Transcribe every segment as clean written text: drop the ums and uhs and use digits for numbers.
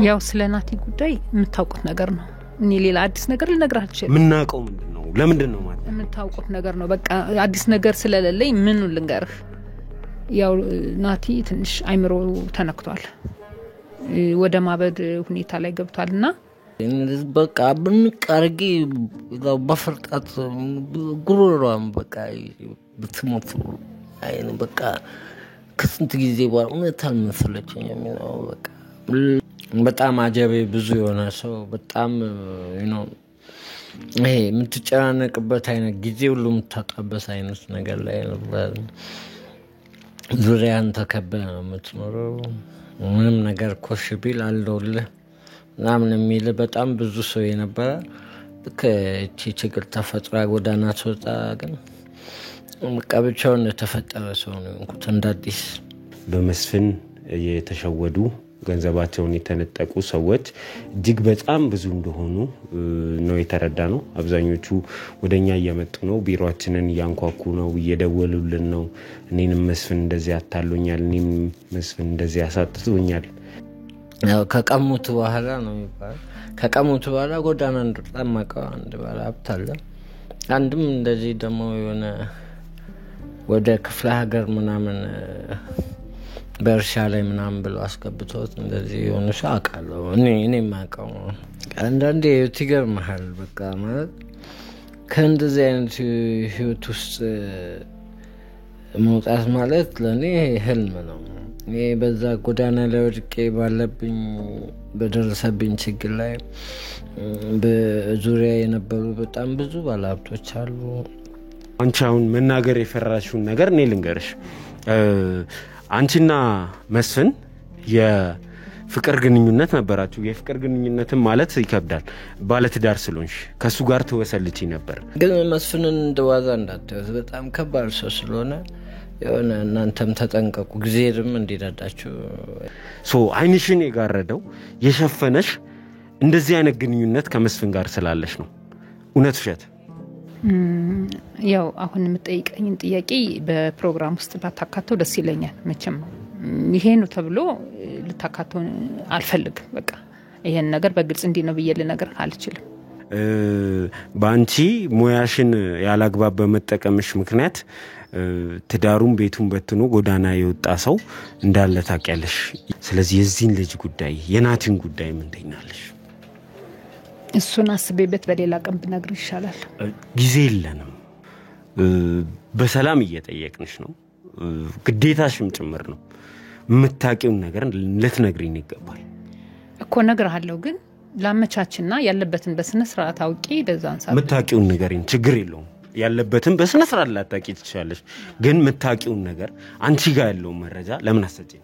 ያው ስለናቲ ጉዳይ የምታውቁት ነገር ነው እኔ ሌላ አዲስ ነገር ልነግራችሁ ምናቀው ምንድነው ለምንድነው ማለት የምታውቁት ነገር ነው በቃ አዲስ ነገር ስለሌለኝ ምን ልንገርህ ያው ናቲ ትንሽ አይምሮ ተነክቷል ወደ ማበድ ሁኔታ ላይ ገብቷልና በቃ ብንቀርጊ በፍርጣት ጉሮሮም በቃ ብትሞት አይነ በቃ ከስንት ጊዜ በኋላ እውነታን መስለችኝ የሚለው በቃ በጣም አጀቤ ብዙ የሆነ ሰው በጣም ይሄ የምትጨናነቅበት አይነት ጊዜ ሁሉ የምታጣበስ አይነት ነገር ላይ ነበር ዙሪያን ተከበህ ነው የምትኖረው ምንም ነገር ኮሽ ቢል አለውልህ ምናምን የሚል በጣም ብዙ ሰው የነበረ ከቺ ችግር ተፈጥራ ጎዳና ተወጣ ግን መቀበቻውን ተፈጠረ ሰው ነው እንኩት እንዳዲስ በመስፍን የተሸወዱ ገንዘባቸውን የተነጠቁ ሰዎች እጅግ በጣም ብዙ እንደሆኑ ነው የተረዳነው አብዛኞቹ ወደኛ እየመጡ ነው ቢሮአችንን ያንኳኩ ነው እየደወሉልን ነው እኔንም መስፍን እንደዚህ አታሉኛል እኔም መስፍን እንደዚህ ያሳጥቱኛል ያው ከቀሙት በኋላ ነው የሚባለው ከቀሙት በኋላ ጎዳና እንደጣማቀው አንድ ባለ ሀብት አለ አንድም እንደዚህ ደግሞ የሆነ ወደ ክፍለ ሀገር ምናምን በርሻ ላይ ምናምን ብለው አስገብቶት እንደዚህ የሆነ ሰው አውቃለሁ እኔ ማቀው አንዳንዴ ትገር መሃል በቃ ማለት ከእንደዚህ አይነት ህይወት ውስጥ መውጣት ማለት ለኔ ህልም ነው እኔ በዛ ጎዳና ላይ ወድቄ ባለብኝ በደረሰብኝ ችግር ላይ በዙሪያ የነበሩ በጣም ብዙ ባለሀብቶች አሉ አንቻውን መናገር የፈራሽውን ነገር እኔ ልንገርሽ አንቺና መስፍን የፍቅር ግንኙነት ነበራችሁ የፍቅር ግንኙነትም ማለት ይከብዳል ባለትዳር ስለሆንሽ ከሱ ጋር ተወሰልቺ ነበር ግን መስፍንን እንደዋዛ እንዳትወስ በጣም ከባድ ሰው ስለሆነ የሆነ እናንተም ተጠንቀቁ ጊዜም እንዲዳዳችሁ አይንሽን የጋረደው የሸፈነሽ እንደዚህ አይነት ግንኙነት ከመስፍን ጋር ስላለሽ ነው እውነት ውሸት ያው አሁን የምጠይቀኝን ጥያቄ በፕሮግራም ውስጥ ባታካተው ደስ ይለኛል መቼም ይሄ ነው ተብሎ ልታካተው አልፈልግም በቃ ይሄን ነገር በግልጽ እንዲ ነው ብዬ ልነግር አልችልም ባንቺ ሙያሽን ያላግባብ በመጠቀምሽ ምክንያት ትዳሩን ቤቱን በትኖ ጎዳና የወጣ ሰው እንዳለ ታውቂያለሽ ስለዚህ የዚህን ልጅ ጉዳይ የናቲን ጉዳይ ምን ትይናለሽ እሱን አስቤበት በሌላ ቀን ብነግር ይሻላል ጊዜ የለንም በሰላም እየጠየቅንሽ ነው ግዴታሽም ጭምር ነው የምታውቂውን ነገር ልትነግሪኝ ይገባል እኮ እነግርሃለሁ ግን ላመቻችና ያለበትን በስነ ስርዓት አውቂ ደዛን ሳብ የምታውቂውን ነገርኝ ችግር የለውም ያለበትን በስነ ስርዓት ላታውቂ ትችላለሽ ግን የምታውቂውን ነገር አንቺ ጋር ያለው መረጃ ለምን አሰጪኝ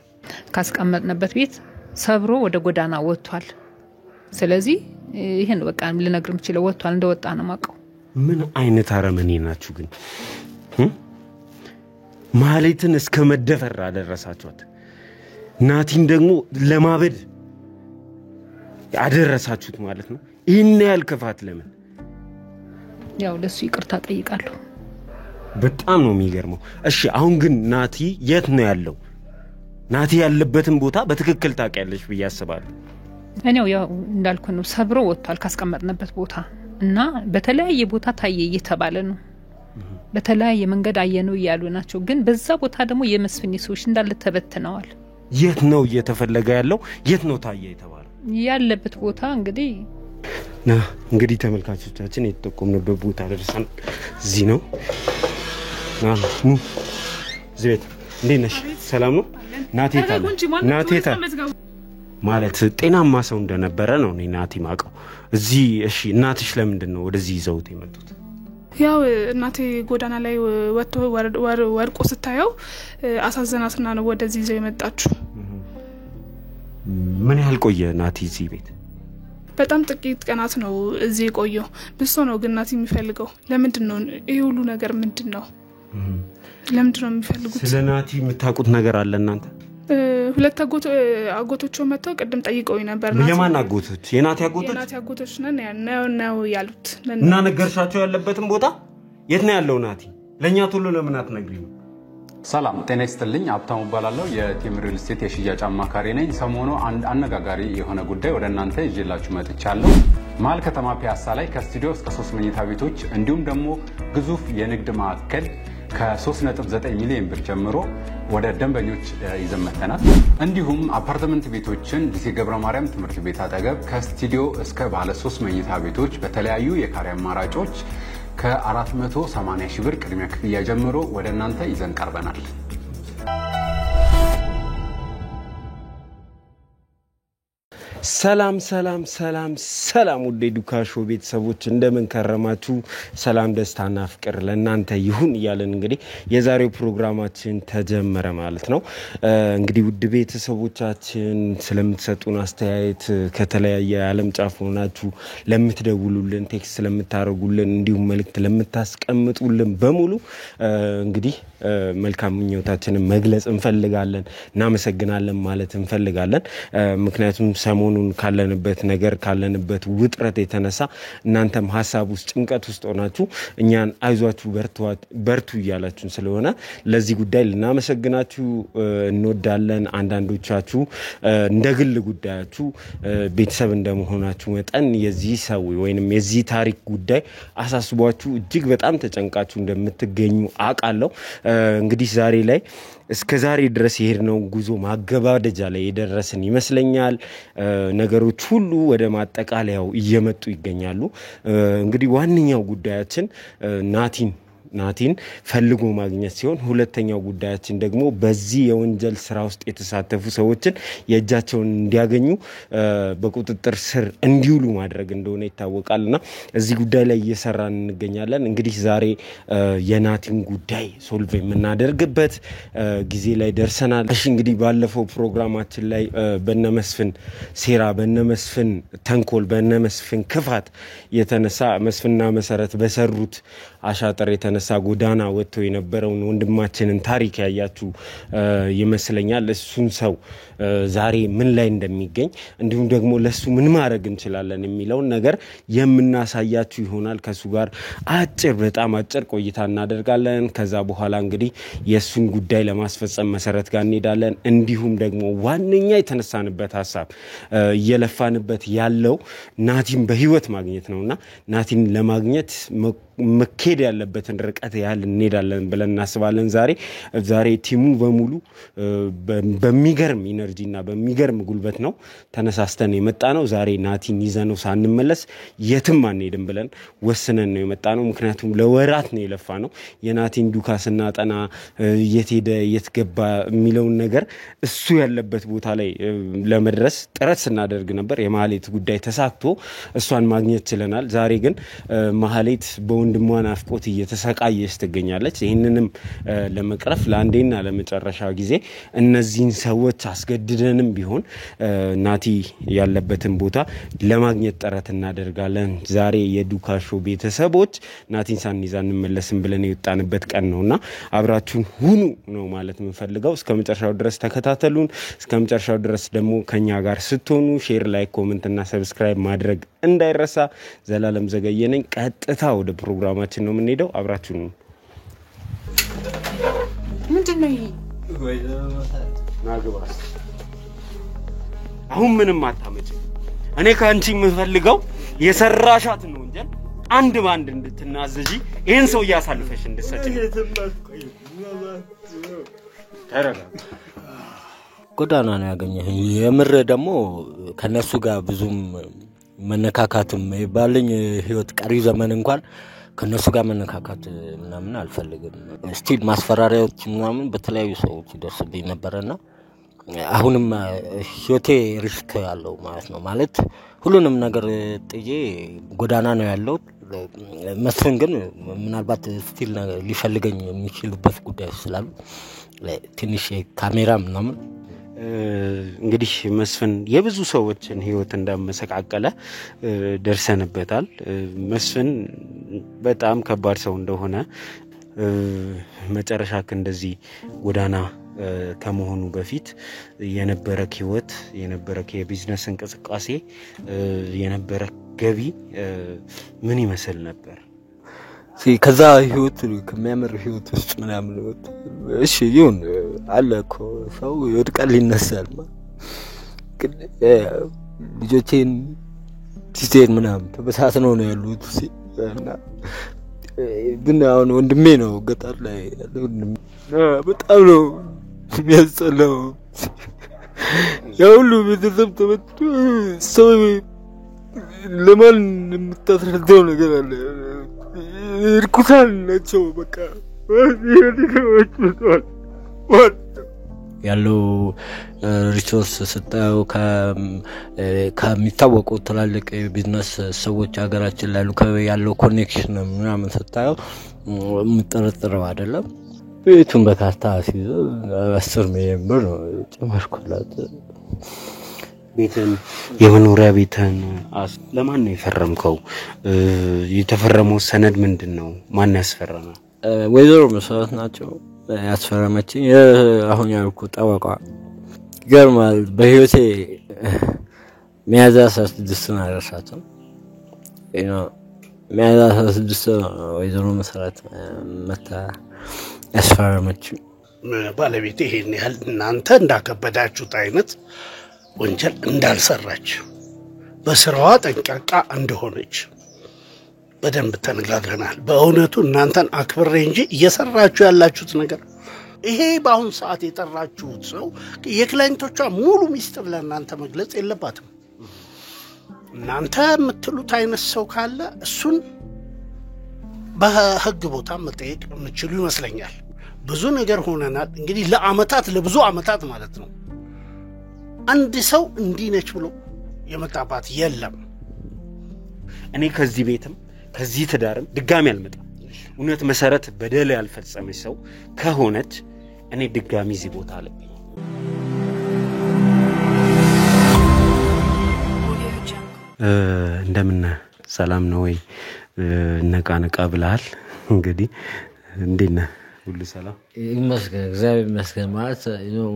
ካስቀመጥነበት ቤት ሰብሮ ወደ ጎዳና ወጥቷል ስለዚህ ይሄን በቃ ልነግርም ይችላል ወጥቷል እንደወጣ ነው ማቀው ምን አይነት አረመኔ ናችሁ ግን ማለትን እስከ መደፈር አደረሳችኋት ናቲን ደግሞ ለማበድ አደረሳችሁት ማለት ነው ይሄን ያልከፋት ለምን ያው ለሱ ይቅርታ ጠይቃለሁ በጣም ነው የሚገርመው እሺ አሁን ግን ናቲ የት ነው ያለው ናቲ ያለበትን ቦታ በትክክል ታውቂያለሽ በያስባለሁ እኔው ያው እንዳልኩ ነው ሰብሮ ወጥቷል ካስቀመጥነበት ቦታ እና በተለያየ ቦታ ታየ እየተባለ ነው በተለያየ መንገድ አየነው ያሉ ናቸው ግን በዛ ቦታ ደግሞ የመስፍን ሰዎች እንዳለ ተበትነዋል የት ነው እየተፈለገ ያለው የት ነው ታየ የተባለው ያለበት ቦታ እንግዲህ ተመልካቾቻችን የተጠቆምንበት ቦታ ደርሰን እዚህ ነው ዘይት እንዴነሽ ሰላም ነው ናቴታ ማለት ጤናማ ሰው እንደነበረ ነው ናቲ ማቀው እዚህ እሺ እናትሽ ለምንድን ነው ወደዚህ ይዘውት የመጡት ያው እናቴ ጎዳና ላይ ወጥቶ ወርቆ ስታየው አሳዘናትና ነው ወደዚህ ይዘው የመጣችሁ ምን ያህል ቆየ ናቲ እዚህ ቤት በጣም ጥቂት ቀናት ነው እዚህ ቆየው ብሶ ነው ግን ናቲ የሚፈልገው ለምንድን ነው ይሄ ሁሉ ነገር ምንድነው ለምንድን ነው የሚፈልጉት ስለናቲ የምታውቁት ነገር አለ እናንተ ሁለት አጎቶቹ መጥተው ቀደም ጠይቀውኝ ነበር የማን አጎቶች የናቲ አጎቶች ነው ያሉት እና ነገርሻቸው ያለበትን ቦታ የት ነው ያለው ናቲ ለኛ ቶሎ ለምን አትነግሪኝ ሰላም ጤና ይስጥልኝ አብታሙ ባላለው የቲም ሪል ስቴት የሽያጭ አማካሪ ነኝ ሰሞኑ አንድ አነጋጋሪ የሆነ ጉዳይ ወደ እናንተ ይዤላችሁ መጥቻለሁ መሃል ከተማ ፒያሳ ላይ ከስቱዲዮ እስከ 3 መኝታ ቤቶች እንዲሁም ደግሞ ግዙፍ የንግድ ማዕከል ከ3.9 ሚሊዮን ብር ጀምሮ ወደ ደንበኞች ይዘመተናል እንዲሁም አፓርትመንት ቤቶችን ዲሲ ገብረ ማርያም ትምህርት ቤት አጠገብ ከስቱዲዮ እስከ ባለ 3 መኝታ ቤቶች በተለያዩ የካሬ አማራጮች ከ480 ሺህ ብር ቅድሚያ ክፍያ ጀምሮ ወደ እናንተ ይዘን ቀርበናል ሰላም ሰላም ሰላም ሰላም ውድ ዱካሾ ቤተሰቦች እንደምን ከረማችሁ ሰላም ደስታና ፍቅር ለእናንተ ይሁን ይያለን እንግዲህ የዛሬው ፕሮግራማችን ተጀመረ ማለት ነው እንግዲህ ውድ ቤተሰቦቻችን ስለምትሰጡን አስተያየት ከተለያየ ዓለም ጫፍ ሆናችሁ ለምትደውሉልን ቴክስት ለምታረጉልን እንዲሁም መልእክት ለምታስቀምጡልን በሙሉ እንግዲህ መልካም ምኞታችንን መግለጽ እንፈልጋለን እናመሰግናለን ማለት እንፈልጋለን ምክንያቱም ሰሞኑን ካለንበት ነገር ካለንበት ውጥረት የተነሳ እናንተም ሐሳብ ውስጥ ጭንቀት ውስጥ ሆናችሁ እኛን አይዟችሁ በርቱ ይያላችሁ ስለሆነ ለዚህ ጉዳይ ልናመሰግናችሁ እንወዳለን አንዳንዶቻችሁ እንደግል ጉዳያችሁ ቤተሰብ እንደመሆናችሁ መጠን የዚህ ሰው ወይንም የዚህ ታሪክ ጉዳይ አሳስቧችሁ እጅግ በጣም ተጨንቃችሁ እንደምትገኙ አቃለው እንግዲህ ዛሬ ላይ እስከ ዛሬ ድረስ ይሄድነው ጉዞ ማገባደጃ ላይ የደረስን ይመስለኛል ነገሮች ሁሉ ወደ ማጠቃለያው እየመጡ ይገኛሉ እንግዲህ ዋንኛው ጉዳያችን ናቲን ፈልጎ ማግኘት ሲሆን ሁለተኛው ጉዳያችን ደግሞ በዚህ የወንጀል ስራ ውስጥ የተሳተፉ ሰዎችን የእጃቸውን እንዲያገኙ በቁጥጥር ስር እንዲውሉ ማድረግ እንደሆነ ይታወቃልና እዚህ ጉዳይ ላይ እየሰራን እንገኛለን እንግዲህ ዛሬ የናቲን ጉዳይ ሶልቭ የምናደርግበት ጊዜ ላይ ደርሰናል እሺ እንግዲህ ባለፈው ፕሮግራማችን ላይ በነመስፍን ሴራ በነመስፍን ተንኮል በነመስፍን ክፋት የተነሳ መስፍንና መሰረት በሰሩት አሻጥር የተነሳ ጎዳና ወጥቶ የነበረውን ወንድማችንን ታሪክ ያያችሁ ይመስለኛል እሱን ሰው ዛሬ ምን ላይ እንደሚገኝ እንዲሁም ደግሞ ለሱ ምን ማድረግ እንችላለን የሚለው ነገር የምናሳያችሁ ይሆናል ከሱ ጋር በጣም አጭር ቆይታ እናደርጋለን ከዛ በኋላ እንግዲህ የሱን ጉዳይ ለማስፈጸም መሰረት ጋር እንሄዳለን እንዲሁም ደግሞ ዋንኛ የተነሳንበት ሐሳብ እየለፋንበት ያለው ናቲን በህይወት ማግኘት ነውና ናቲን ለማግኘት መከድ ያለበትን ርቀት ያህል እንሄዳለን ብለን እናስባለን ዛሬ ቲሙ በሙሉ በሚገርም ኢነርጂና በሚገርም ጉልበት ነው ተነሳስተን የመጣነው ዛሬ ናቲን ይዘነው ሳንመለስ የትም አንሄድም ብለን ወስነን ነው የመጣነው ምክንያቱም ለወራት ነው የለፋነው የናቲን ዱካስና ጠና የትሄደ የትገባ የሚለውን ነገር እሱ ያለበት ቦታ ላይ ለመድረስ ጥረት ስናደርግ ነበር የማህሌት ጉዳይ ተሳክቶ እሷን ማግኘት ችለናል ዛሬ ግን ማህሌት ወንድሟን አፍቆት እየተሰቃየች ትገኛለች ይሄንንም ለመቅረፍ ለአንዴና ለመጨረሻ ጊዜ እነዚህን ሰዎች አስገድደንም ቢሆን ናቲ ያለበትን ቦታ ለማግኘት ጥረት እናደርጋለን ዛሬ የዱካሾ ቤተሰቦች ናቲን ሳንይዛ እንመለስም ብለን የወጣንበት ቀን ነውና አብራችሁን ሁኑ ነው ማለት የምንፈልገው እስከመጨረሻው ድረስ ተከታተሉን እስከመጨረሻው ድረስ ደግሞ ከኛ ጋር ስትሆኑ ሼር ላይክ ኮሜንት እና ሰብስክራይብ ማድረግ እንዳይረሳ ዘላለም ዘገየነኝ ቀጥታ ወደ ፕሮግራማችን ነው የምንሄደው አብራችሁ ነው ምንድነው ይሄ ናግባስ አሁን ምንም አታመጭ እኔ ካንቺ የምፈልገው የሰራሻት ነው እንጂ አንድ ባንድ እንድትናዘጂ ይሄን ሰው ያሳልፈሽ እንድትሰጪ ተረጋ ጎዳና ነው ያገኘህ የምር ደግሞ ከነሱ ጋር ብዙም መነካካትም ባለኝ ህይወት ቀሪ ዘመን እንኳን ከነሱ ጋር መነካካት ምናምን አልፈልግም ስቲል ማስፈራሪያዎች ምናምን በተለያዩ ሰዎች ይደርስብኝ ነበርና አሁንም ህይወቴ ሪስክ ያለው ማለት ነው ማለት ሁሉንም ነገር ጥዬ ጎዳና ነው ያለው መስፍን ግን ምናልባት ስቲል ሊፈልገኝ የሚችልበት ጉዳይ ስላሉ ትንሽ ካሜራ ምናምን እንግዲህ መስፍን የብዙ ሰዎችን ህይወት እንዳመሰቃቀለ ደርሰንበታል መስፍን በጣም ከባድ ሰው እንደሆነ መጨረሻክ እንደዚህ ጎዳና ከመሆኑ በፊት የነበረክ ህይወት የነበረክ የቢዝነስ እንቅስቃሴ የነበረክ ገቢ ምን ይመስል ነበር ከዛ ህይወት ከሚያምር ህይወት ውስጥ ምናምን እሺ ይሁን አለ እኮ ሰው ይወድቃል ይነሳል ልጆቼን ሲቴን ምናምን ተበሳስነው ነው ያሉት እና ግን አሁን ወንድሜ ነው ገጠር ላይ ያለው በጣም ነው የሚያስጠላው ያውሉ ቤተሰብ ተመቶ ሰው ለማን የምታስረዳው ነገር አለ እርኩሳን ናቸው በቃ ያለው ሪሶርስ ስታዩ ከሚታወቁ ትላልቅ ቢዝነስ ሰዎች ሀገራችን ላይ ያለው ኮኔክሽን ምናምን ስታዩ የምጠረጥረው አይደለም ቤቱን በካርታ ሲይዞ 10 ሚሊዮን ብር ነው ጨመርኩላት ቤትን የመኖሪያ ቤትን ለማን ነው የፈረምከው የተፈረመው ሰነድ ምንድነው ማን ያስፈረመ ወይዘሮ መሰረት ናቸው ያስፈረመችኝ አሁን ያልኩ ጠበቃ ገርማል በህይወቴ ሚያዝያ 16 ነው ያረሳቸው ሚያዝያ 16 ወይዘሮ መሰረት መታ ያስፈረመችኝ ባለቤቴ ይሄን ያህል እናንተ እንዳከበዳችሁት አይነት ወንጀል እንዳልሰራች በስራዋ ጠንቃቃ እንደሆነች በደንብ ተነጋግረናል በእውነቱ እናንተን አክብሬ እንጂ እየሰራችሁ ያላችሁት ነገር ይሄ በአሁን ሰዓት የጠራችሁት ሰው የክላይንቶቿ ሙሉ ሚስጥር ለእናንተ መግለጽ የለባትም እናንተ የምትሉት አይነት ሰው ካለ እሱን በህግ ቦታ መጠየቅ የምትችሉ ይመስለኛል ብዙ ነገር ሆነናል እንግዲህ ለብዙ አመታት ማለት ነው አንድ ሰው እንዲነች ብሎ የመጣባት የለም እኔ ከዚህ ቤትም ከዚህ ትዳርም ድጋሚ አልመጣም እውነት መሰረት በደል ያልፈጸመች ሰው ከሆነች እኔ ድጋሚ እዚህ ቦታ አለብኝ እንደምን ሰላም ነው ወይ ነቃ ብለሃል እንግዲህ እንዴት ነህ ሁሉ ሰላም ይመስገን እግዚአብሔር ይመስገን ማለት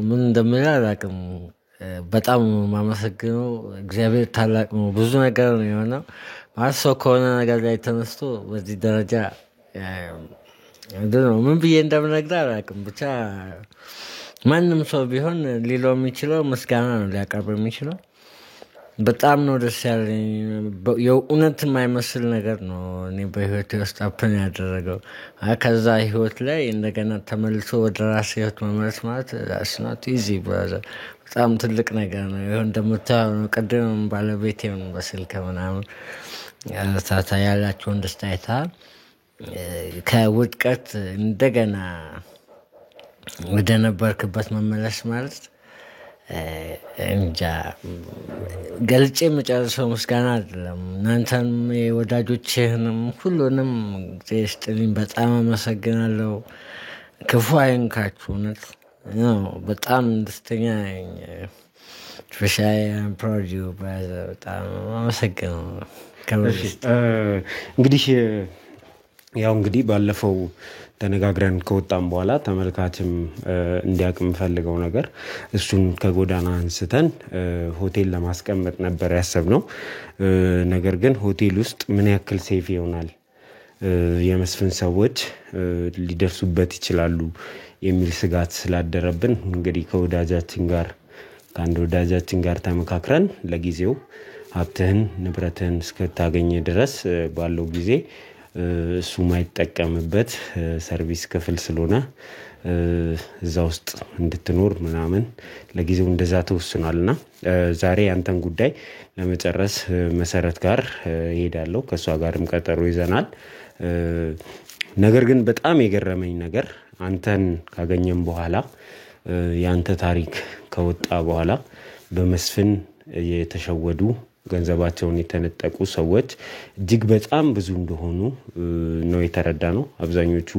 ምን እንደምልህ አላውቅም በጣም ማመሰግነው እግዚአብሔር ታላቅ ነው ብዙ ነገር ነው የሆነው ማለት ሰው ከሆነ ነገር ላይ ተነስቶ በዚህ ደረጃ ምን ብዬ እንደምነግርህ አላውቅም ብቻ ማንም ሰው ቢሆን ሊለው የሚችለው ምስጋና ነው ሊያቀርብ የሚችለው በጣም ነው ደስ ያለኝ የእውነት የማይመስል ነገር ነው እኔ በህይወቴ ውስጥ አፕን ያደረገው ከዛ ህይወት ላይ እንደገና ተመልሶ ወደ ራስ ህይወት መመለስ ማለት አስናት ኢዚ ብራዘር በጣም ትልቅ ነገር ነው ይሁን እንደምታየው ነው ቀደም ባለቤቴም በስልክ ምናምን ታታ ያላችሁ እንደስታይታ ከውድቀት እንደገና ወደ ነበርክበት መመለስ ማለት እንጃ ገልጬ መጨረሻው ምስጋና አይደለም እናንተም የወዳጆችህንም ሁሉንም ጤስጥልኝ በጣም አመሰግናለሁ ክፉ አይንካችሁ እውነት ነው በጣም ደስተኛ ነኝ ፍሻይ ፕሮዲዩ በጣም አመሰግናለሁ እንግዲህ ያው እንግዲህ ባለፈው ተነጋግረን ከወጣን በኋላ ተመልካችም እንዲያቅም ፈልገው ነገር እሱን ከጎዳና አንስተን ሆቴል ለማስቀመጥ ነበር ያሰብነው ነገር ግን ሆቴል ውስጥ ምን ያክል ሴፍ ይሆናል የመስፍን ሰዎች ሊደርሱበት ይችላሉ የሚል ስጋት ስላደረብን እንግዲህ ከአንድ ወዳጃችን ጋር ተመካክረን ለጊዜው ሀብትህን ንብረትህን እስከታገኘ ድረስ ባለው ጊዜ እሱ ማይጠቀምበት ሰርቪስ ክፍል ስለሆነ እዛ ውስጥ እንድትኖር ምናምን ለጊዜው እንደዛ ተወስኗልና ዛሬ አንተን ጉዳይ ለመጨረስ መሰረት ጋር ሄዳለሁ ከሷ ጋርም ቀጠሮ ይዘናል ነገር ግን በጣም የገረመኝ ነገር አንተን ካገኘን በኋላ ያንተ ታሪክ ከወጣ በኋላ በመስፍን የተሸወዱ ገንዘባቸውን የተነጠቁ ሰዎች እጅግ በጣም ብዙ እንደሆኑ ነው የተረዳነው አብዛኞቹ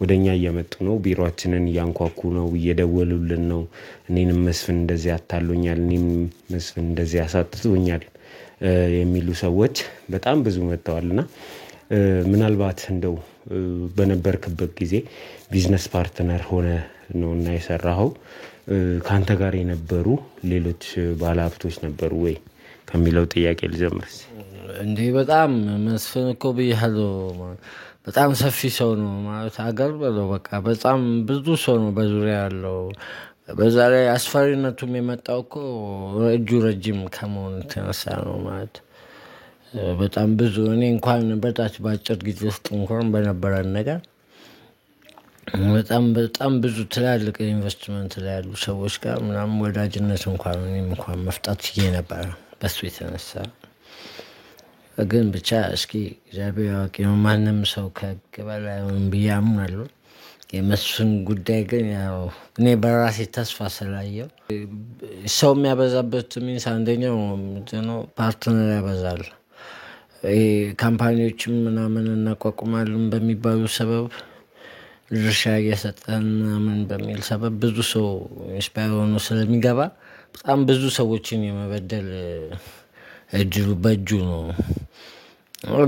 ወደኛ እየመጡ ነው ቢሮአችንን ያንኳኩ ነው እየደወሉልን ነው እኔንም መስፍን እንደዚህ አታሎኛል እኔም መስፍን እንደዚህ አሳጥቶኛል የሚሉ ሰዎች በጣም ብዙ መጥተዋልና ምናልባት እንደው በነበርክበት ጊዜ ቢዝነስ ፓርትነር ሆነ ነውና የሰራኸው ካንተ ጋር የነበሩ ሌሎች ባለሀብቶች ነበሩ ወይ ከሚለው ጥያቄ ልጀምርስ እንዴ በጣም መስፍን እኮ ቢያለው በጣም ሰፊ ሰው ነው ማለት አገር በለው በቃ በጣም ብዙ ሰው ነው በዙሪያ ያለው። በዛ ላይ አስፈሪነቱም የመጣው እኮ እጁ ረጅም ከመሆኑ የተነሳ ነው ማለት በጣም ብዙ እኔ እንኳን በታች ባጭር ጊዜ ውስጥ እንኳን በነበረን ነገር በጣም ብዙ ትላልቅ ኢንቨስትመንት ላይ ያሉ ሰዎች ጋር ምናምን ወዳጅነት እንኳን መፍጠር ይችላል ነበር በሱ የተነሳ። ግን ብቻ እስኪ እግዚአብሔር ያውቅ ማንም ሰው ከገበላውን ቢያምናለሁ። የመስፍን ጉዳይ ግን ያው እኔ በራሴ ተስፋ ስላየው ሰው የሚያበዛበት ሚንስ አንደኛው ፓርትነር ያበዛል። ካምፓኒዎችም ምናምን እናቋቁማለን በሚባሉ ሰበብ ድርሻ እየሰጠን ምናምን በሚል ሰበብ ብዙ ሰው ኢንስፓየር ሆኖ ስለሚገባ በጣም ብዙ ሰዎችን የመበደል እድሉ በእጁ ነው።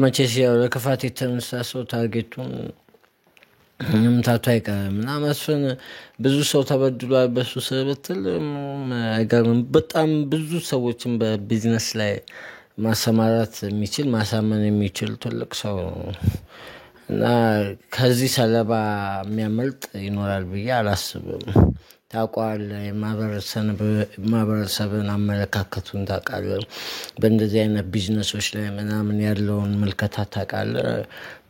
መቼስ ያው ለክፋት የተነሳ ሰው ታርጌቱን መምታቱ አይቀርም እና መስፍን ብዙ ሰው ተበድሏል በሱ ስለበትል አይገርምም። በጣም ብዙ ሰዎችን በቢዝነስ ላይ ማሰማራት የሚችል ማሳመን የሚችል ትልቅ ሰው ነው እና ከዚህ ሰለባ የሚያመልጥ ይኖራል ብዬ አላስብም። ታውቃለህ የማህበረሰብን አመለካከቱን ታውቃለህ። በእንደዚህ አይነት ቢዝነሶች ላይ ምናምን ያለውን ምልከታ ታውቃለህ።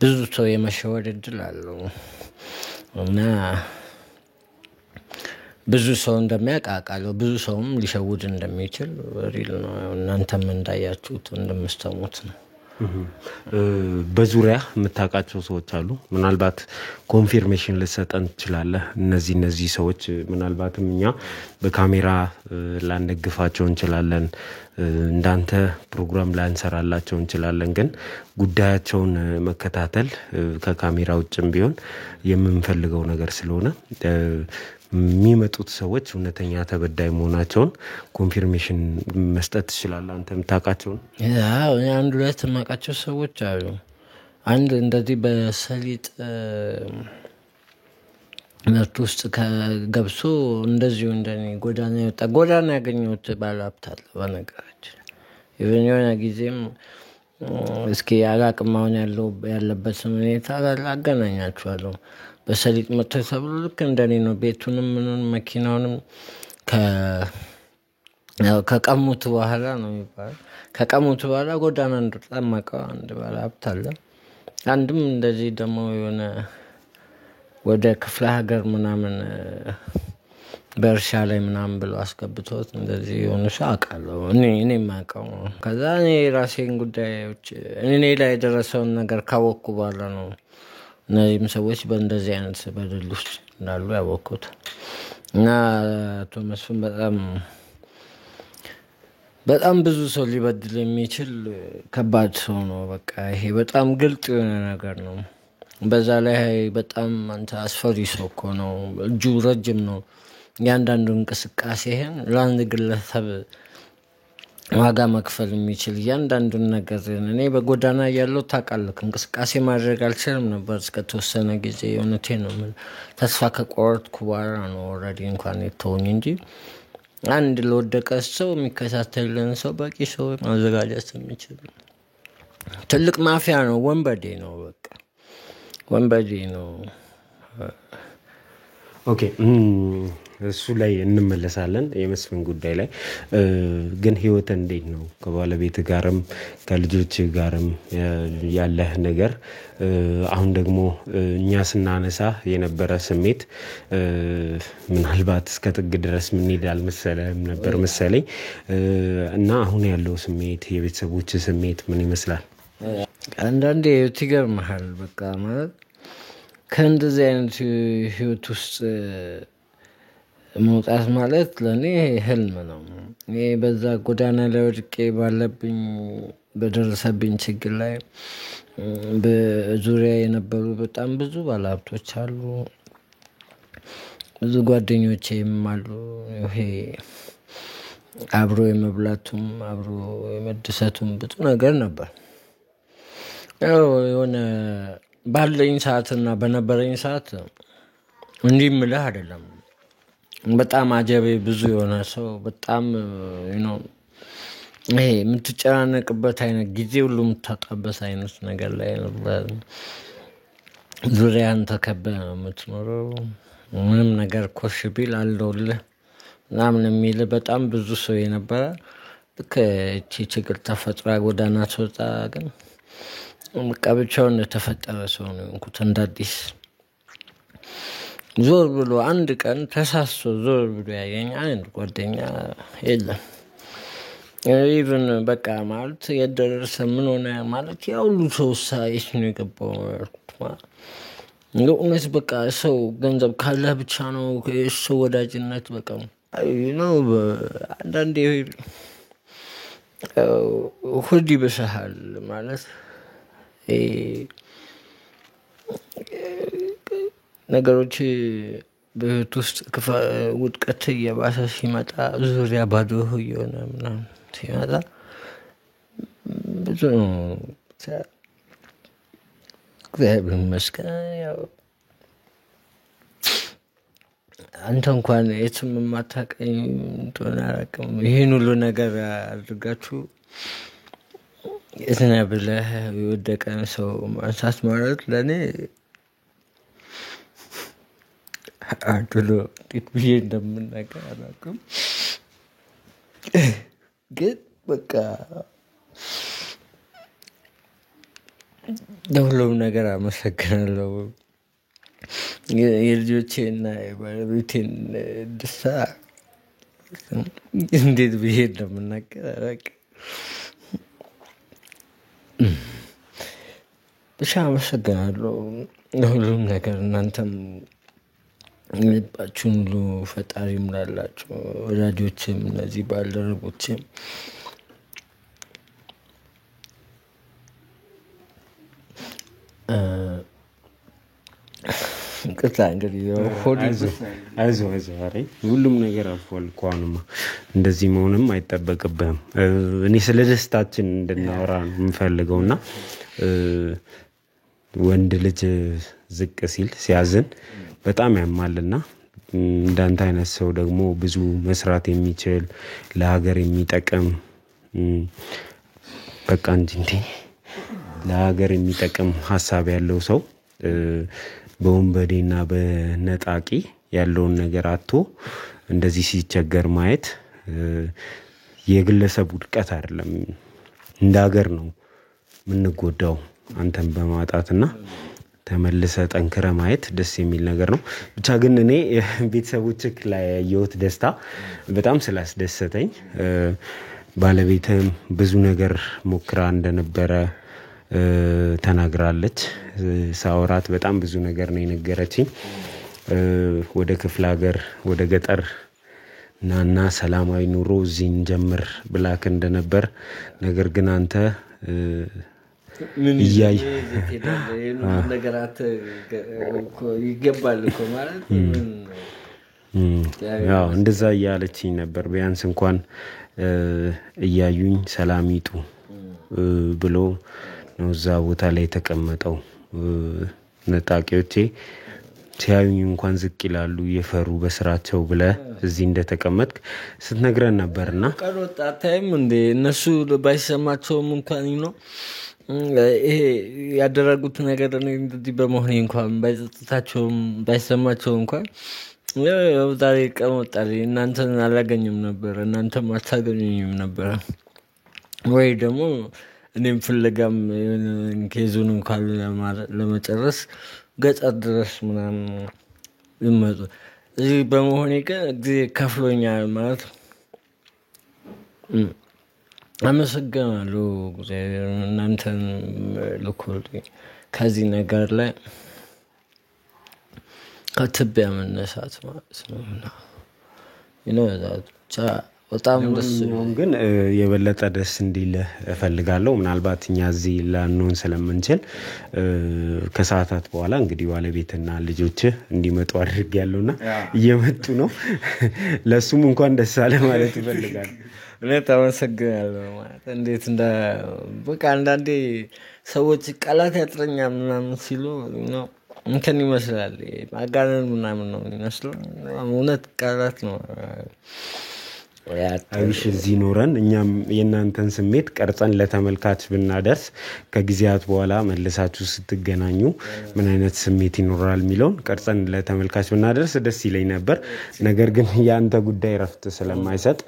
ብዙ ሰው የመሸወድ እድል አለው እና ብዙ ሰው እንደሚያውቅ አውቃለሁ። ብዙ ሰውም ሊሸውድ እንደሚችል ሪል ነው። እናንተም እንዳያችሁት እንደምትሰሙት ነው። በዙሪያ የምታውቃቸው ሰዎች አሉ? ምናልባት ኮንፊርሜሽን ልትሰጠን ትችላለህ? እነዚህ ሰዎች ምናልባትም እኛ በካሜራ ላንደግፋቸው እንችላለን፣ እንዳንተ ፕሮግራም ላንሰራላቸው እንችላለን። ግን ጉዳያቸውን መከታተል ከካሜራ ውጭም ቢሆን የምንፈልገው ነገር ስለሆነ የሚመጡት ሰዎች እውነተኛ ተበዳይ መሆናቸውን ኮንፊርሜሽን መስጠት ትችላለህ? አንተ የምታውቃቸውን? ያው አንድ ሁለት የማውቃቸው ሰዎች አሉ። አንድ እንደዚህ በሰሊጥ ምርት ውስጥ ከገብሶ እንደዚሁ እንደኔ ጎዳና ያገኘሁት ባለሀብት አለ። በነገራችን የሆነ ጊዜም እስኪ አላቅም አሁን ያለበትን ሁኔታ አገናኛችኋለሁ። በሰሊጥ መጥቶ ተብሎ ልክ እንደኔ ነው ቤቱንም ምኑን መኪናውንም ከቀሙት በኋላ ነው የሚባለው። ከቀሙት በኋላ ጎዳና እንደጣመቀው አንድ ባለሀብት አለ። አንድም እንደዚህ ደግሞ የሆነ ወደ ክፍለ ሀገር ምናምን በእርሻ ላይ ምናምን ብሎ አስገብቶት እንደዚህ የሆነ ሰው አውቃለሁ። እኔ የማውቀው ከዛ እኔ ራሴን ጉዳዮች እኔ ላይ የደረሰውን ነገር ካወቅኩ በኋላ ነው እነዚህም ሰዎች በእንደዚህ አይነት በደል ውስጥ እንዳሉ ያወቅኩት እና አቶ መስፍን በጣም ብዙ ሰው ሊበድል የሚችል ከባድ ሰው ነው። በቃ ይሄ በጣም ግልጽ የሆነ ነገር ነው። በዛ ላይ በጣም አንተ አስፈሪ ሰው እኮ ነው። እጁ ረጅም ነው። ያንዳንዱ እንቅስቃሴህን ለአንድ ግለሰብ ዋጋ መክፈል የሚችል ያንዳንዱን ነገር እኔ በጎዳና ያለው ታውቃለህ እንቅስቃሴ ማድረግ አልችልም ነበር እስከተወሰነ ጊዜ። የእውነቴን ነው የምልህ። ተስፋ ከቆረጥኩ በኋላ ነው ኦልሬዲ እንኳን የተወኝ እንጂ አንድ ለወደቀ ሰው የሚከታተልን ሰው በቂ ሰው ማዘጋጀት የሚችል ትልቅ ማፊያ ነው። ወንበዴ ነው። በቃ ወንበዴ ነው። ኦኬ እሱ ላይ እንመለሳለን። የመስፍን ጉዳይ ላይ ግን ህይወት እንዴት ነው? ከባለቤት ጋርም ከልጆች ጋርም ያለህ ነገር አሁን ደግሞ እኛ ስናነሳ የነበረ ስሜት ምናልባት እስከ ጥግ ድረስ ምን ይላል ነበር መሰለኝ እና አሁን ያለው ስሜት የቤተሰቦች ስሜት ምን ይመስላል? አንዳንዴ ይገርምሃል። በቃ ማለት ከእንደዚህ አይነት ህይወት ውስጥ መውጣት ማለት ለእኔ ህልም ነው። እኔ በዛ ጎዳና ላይ ወድቄ በደረሰብኝ ችግር ላይ በዙሪያ የነበሩ በጣም ብዙ ባለሀብቶች አሉ፣ ብዙ ጓደኞቼም አሉ። ይሄ አብሮ የመብላቱም አብሮ የመደሰቱም ብዙ ነገር ነበር። ያው የሆነ ባለኝ ሰዓትና በነበረኝ ሰዓት እንዲህ ምልህ አይደለም። በጣም አጀቤ ብዙ የሆነ ሰው በጣም ይሄ የምትጨናነቅበት አይነት ጊዜ ሁሉ የምታጣበት አይነት ነገር ላይ ነበር። ዙሪያን ተከበህ ነው የምትኖረው። ምንም ነገር ኮሽ ቢል አለውልህ ምናምን የሚል በጣም ብዙ ሰው የነበረ። ልክ እቺ ችግር ተፈጥራ ጎዳና ትወጣ ግን በቃ ብቻውን የተፈጠረ ሰው ነው እንኩት እንዳዲስ ዞር ብሎ አንድ ቀን ተሳስቶ ዞር ብሎ ያየኝ አንድ ጓደኛ የለም። ኢቭን በቃ ማለት የደረሰ ምን ሆነ ማለት ያው ሁሉ ሰው ሳይሽ ነው የገባው ማለት ነው። በቃ ሰው ገንዘብ ካለ ብቻ ነው ሰው ወዳጅነት በቃ ነው። አንዳንዴ ሁዲ በሰሃል ማለት ነገሮች በህይወት ውስጥ ውድቀት እየባሰ ሲመጣ ዙሪያ ባዶ እየሆነ ምናምን ሲመጣ ብዙ ነው። እግዚአብሔር ይመስገን ያው አንተ እንኳን የትም የማታውቀኝ እንደሆነ አላውቅም። ይህን ሁሉ ነገር አድርጋችሁ የት ነህ ብለህ የወደቀን ሰው ማንሳት ማለት ለእኔ አድሎ እንዴት ብዬ እንደምናገር አላውቅም። ግን በቃ ለሁሉም ነገር አመሰግናለሁ። የልጆቼና የባለቤቴን ደስታ እንዴት ብዬ እንደምናገር አላውቅም። ብቻ አመሰግናለሁ ለሁሉም ነገር። እናንተም ልባችሁን ሁሉ ፈጣሪ ይምላላችሁ። ወዳጆችም እነዚህ ባልደረቦችም ቅጣ እንግዲህ አይዞህ ሁሉም ነገር አልፏል እኮ አሁንማ እንደዚህ መሆንም አይጠበቅብህም። እኔ ስለ ደስታችን እንድናወራ ነው የምፈልገውና ወንድ ልጅ ዝቅ ሲል ሲያዝን በጣም ያማልና እንዳንተ አይነት ሰው ደግሞ ብዙ መስራት የሚችል ለሀገር የሚጠቅም በቃ እንጂ ለሀገር የሚጠቅም ሐሳብ ያለው ሰው በወንበዴና በነጣቂ ያለውን ነገር አጥቶ እንደዚህ ሲቸገር ማየት የግለሰብ ውድቀት አይደለም እንደ ሀገር ነው ምንጎዳው። አንተን በማጣትና ተመልሰ ጠንክረ ማየት ደስ የሚል ነገር ነው። ብቻ ግን እኔ ቤተሰቦችክ ላይ ያየሁት ደስታ በጣም ስላስደሰተኝ ባለቤትም ብዙ ነገር ሞክራ እንደነበረ ተናግራለች። ሳውራት በጣም ብዙ ነገር ነው የነገረችኝ። ወደ ክፍለ ሀገር ወደ ገጠር ናና ሰላማዊ ኑሮ እዚህ እንጀምር ብላክ እንደነበር ነገር ግን አንተ ምን ይያይ ነገራት ይገባል እኮ ማለት ያው እንደዛ ያለችኝ ነበር። ቢያንስ እንኳን እያዩኝ ሰላም ይጡ ብሎ ነው እዛ ቦታ ላይ ተቀመጠው። ነጣቂዎቼ ሲያዩኝ እንኳን ዝቅ ይላሉ የፈሩ በስራቸው ብለ እዚህ እንደተቀመጥክ ስትነግረን ነበርና ቀን ወጣታይም እንደ እነሱ ባይሰማቸውም እንኳን ነው ይሄ ያደረጉት ነገር ነው እንደዚህ በመሆኔ እንኳን ባይጸጥታቸውም ባይሰማቸውም እንኳን ያው ዛሬ ቀን ወጣሪ እናንተን አላገኝም ነበር እናንተም አታገኙኝም ነበር ወይ ደግሞ እኔም ፍለጋም ኬዙን እንኳን ለመጨረስ ገጠር ድረስ ምናምን ይመጡ እዚህ በመሆኔ ጊዜ ከፍሎኛል ማለት አመሰግናለሁ። እግዚአብሔር እናንተን ልኮልኝ ከዚህ ነገር ላይ ከትቢያ መነሳት ማለት ነው። በጣም ደስ ግን የበለጠ ደስ እንዲል እፈልጋለሁ። ምናልባት እኛ እዚህ ላንሆን ስለምንችል ከሰዓታት በኋላ እንግዲህ ባለቤትና ልጆች እንዲመጡ አድርጌያለሁና እየመጡ ነው። ለሱም እንኳን ደስ አለ ማለት ይፈልጋል። እኔ ተመሰግናለሁ ማለት እንዴት እንደ በቃ አንዳንዴ ሰዎች ቃላት ያጥረኛል ምናምን ሲሉ ነው እንከን ይመስላል ማጋነን ምናምን ነው የሚመስለው። እውነት ቃላት ነው አብሽ እዚህ ኖረን እኛም የእናንተን ስሜት ቀርጸን ለተመልካች ብናደርስ ከጊዜያት በኋላ መልሳችሁ ስትገናኙ ምን አይነት ስሜት ይኖራል የሚለውን ቀርጸን ለተመልካች ብናደርስ ደስ ይለኝ ነበር። ነገር ግን ያንተ ጉዳይ ረፍት ስለማይሰጥ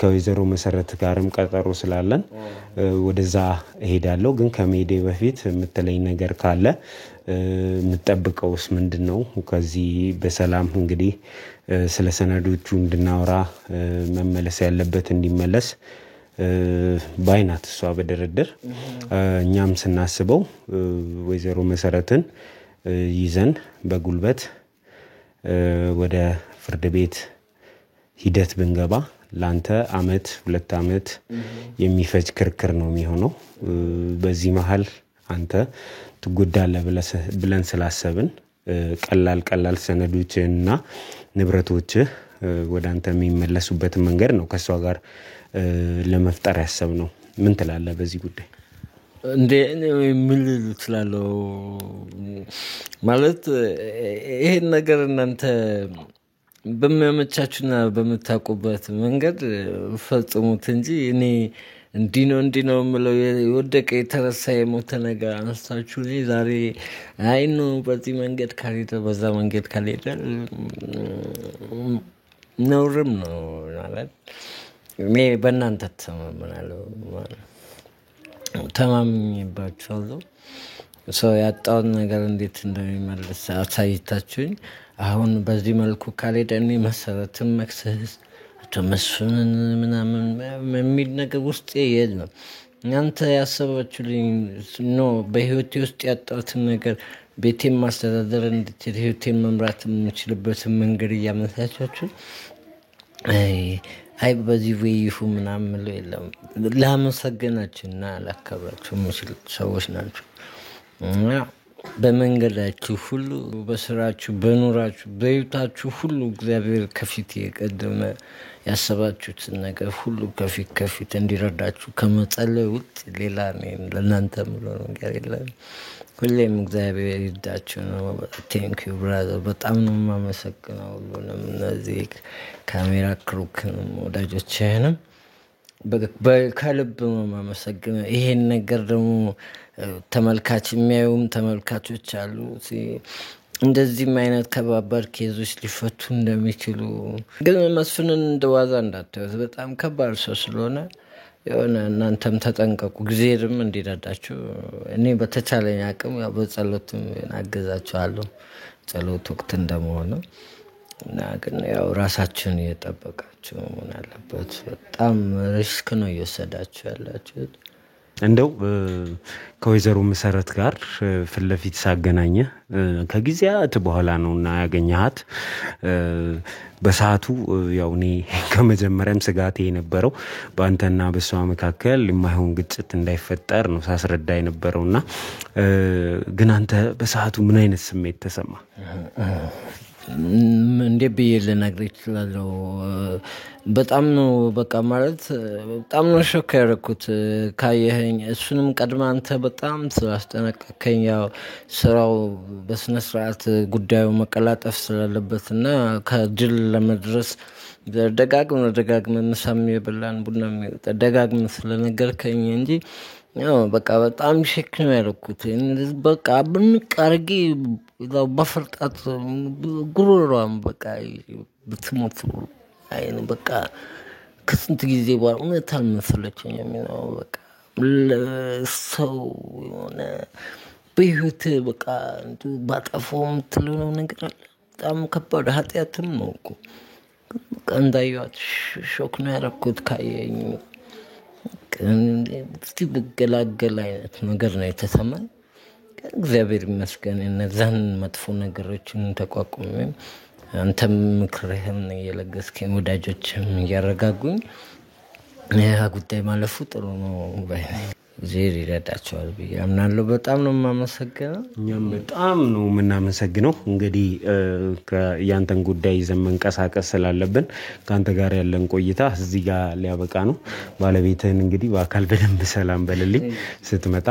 ከወይዘሮ መሰረት ጋርም ቀጠሮ ስላለን ወደዛ እሄዳለሁ። ግን ከመሄዴ በፊት የምትለኝ ነገር ካለ የምትጠብቀውስ ምንድነው? ከዚህ በሰላም እንግዲህ ስለ ሰነዶቹ እንድናወራ መመለስ ያለበት እንዲመለስ ባይናት እሷ በደረደር እኛም ስናስበው ወይዘሮ መሰረትን ይዘን በጉልበት ወደ ፍርድ ቤት ሂደት ብንገባ ላንተ አመት 2 አመት የሚፈጅ ክርክር ነው የሚሆነው። በዚህ መሃል አንተ ትጎዳለህ ብለን ስላሰብን ቀላል ሰነዶችና ንብረቶች ወደ አንተ የሚመለሱበት መንገድ ነው ከሷ ጋር ለመፍጠር ያሰብነው። ምን ትላለህ በዚህ ጉዳይ? እንዴ ምን ልትላለው ማለት ይሄን ነገር እናንተ በሚያመቻቹና በመታቆበት መንገድ ፈጽሙት እንጂ እኔ እንዲ ነው ምለው የወደቀ የተረሳ የሞተ ነገር አንስታችሁ ላይ ዛሬ አይ ነው በዚህ መንገድ ካልሄደ በዛ መንገድ ካልሄደ ነውርም ነው ማለት እኔ በእናንተ ተማምኜባችኋለሁ። ሰው ያጣውን ነገር እንዴት እንደሚመለስ አሳይታችሁኝ አሁን በዚህ መልኩ ካልሄደ እኔ መሰረትን መክሰስ ተመስፍንን ምናምን የሚል ነገር ውስጥ የለም። እናንተ ያሰባችሁልኝ ነው በህይወቴ ውስጥ ያጣሁትን ነገር ቤቴን ማስተዳደር እንድችል ህይወቴን መምራት የምችልበትን መንገድ እያመቻቻችሁ አይ በዚህ ወይፉ ምናምን የለም። ላመሰግናችሁና ላከብራችሁ የምችል ሰዎች ናችሁ። በመንገዳችሁ ሁሉ በስራችሁ በኑራችሁ በህይወታችሁ ሁሉ እግዚአብሔር ከፊት የቀደመ ያሰባችሁትን ነገር ሁሉ ከፊት እንዲረዳችሁ ከመጸለይ ውጭ ሌላ ለእናንተ ምለው ነገር የለም። ሁሌም እግዚአብሔር ይርዳችሁ ነው። ቴንክ ዩ ብራዘር። በጣም ነው የማመሰግነው ሁሉንም እነዚህ ካሜራ ክሩክንም ወዳጆችህንም ከልብ ነው የማመሰግነው። ይሄን ነገር ደግሞ ተመልካች የሚያዩም ተመልካቾች አሉ እንደዚህም አይነት ከባባድ ኬዞች ሊፈቱ እንደሚችሉ። ግን መስፍንን እንደዋዛ እንዳታዩት፣ በጣም ከባድ ሰው ስለሆነ የሆነ እናንተም ተጠንቀቁ። ጊዜርም እንዲረዳችሁ እኔ በተቻለኝ አቅም ያው በጸሎትም አገዛችኋለሁ ጸሎት ወቅት እንደመሆኑ እና ግን ያው ራሳችሁን እየጠበቃችሁ መሆን አለበት። በጣም ሪስክ ነው እየወሰዳችሁ ያላችሁት። እንደው ከወይዘሮ መሰረት ጋር ፍለፊት ሳገናኘ ከጊዜያት በኋላ ነውና ያገኘሃት። በሰዓቱ ያው እኔ ከመጀመሪያም ስጋቴ የነበረው በአንተና በሷ መካከል የማይሆን ግጭት እንዳይፈጠር ነው ሳስረዳ የነበረውና ግን አንተ በሰዓቱ ምን አይነት ስሜት ተሰማ? እንዴ ብዬ ልነግርህ እችላለሁ። በጣም ነው በቃ ማለት በጣም ነው ሾክ ያደረኩት ካየኸኝ። እሱንም ቀድማ አንተ በጣም ስላስጠነቀቀኝ ያው ስራው በስነ ስርዓት ጉዳዩ መቀላጠፍ ስላለበትና ከድል ለመድረስ ደጋግመን ምሳም የበላን ቡና ደጋግመን ስለነገርከኝ እንጂ ያው በቃ በጣም ሼክ ነው ያደረኩት። በቃ ብንቃርጊ ያው በፍርጣት ጉሮሯም በቃ ብትሞት አይኑ በቃ ከስንት ጊዜ በኋላ እውነት አልመሰለችኝም ነው በቃ ሰው የሆነ በህይወት በቃ ባጠፋው የምትለው ነገር አለ። በጣም ከባድ ኃጢአትም ነው እኮ በቃ እንዳየኋት ሾክ ነው ያደረኩት ካየኝ። እስቲ ብገላገል አይነት ነገር ነው የተሰማኝ። እግዚአብሔር ይመስገን እነዛን መጥፎ ነገሮችን ተቋቁሜ አንተም ምክርህን እየለገስከኝ ወዳጆችም እያረጋጉኝ ያ ጉዳይ ማለፉ ጥሩ ነው ባይ ዜር ይረዳቸዋል ብዬ አምናለሁ። በጣም ነው የማመሰግነው። እኛም በጣም ነው የምናመሰግነው። እንግዲህ ያንተን ጉዳይ ይዘን መንቀሳቀስ ስላለብን ካንተ ጋር ያለን ቆይታ እዚህ ጋር ሊያበቃ ነው። ባለቤትህን እንግዲህ በአካል በደንብ ሰላም በልልኝ ስትመጣ።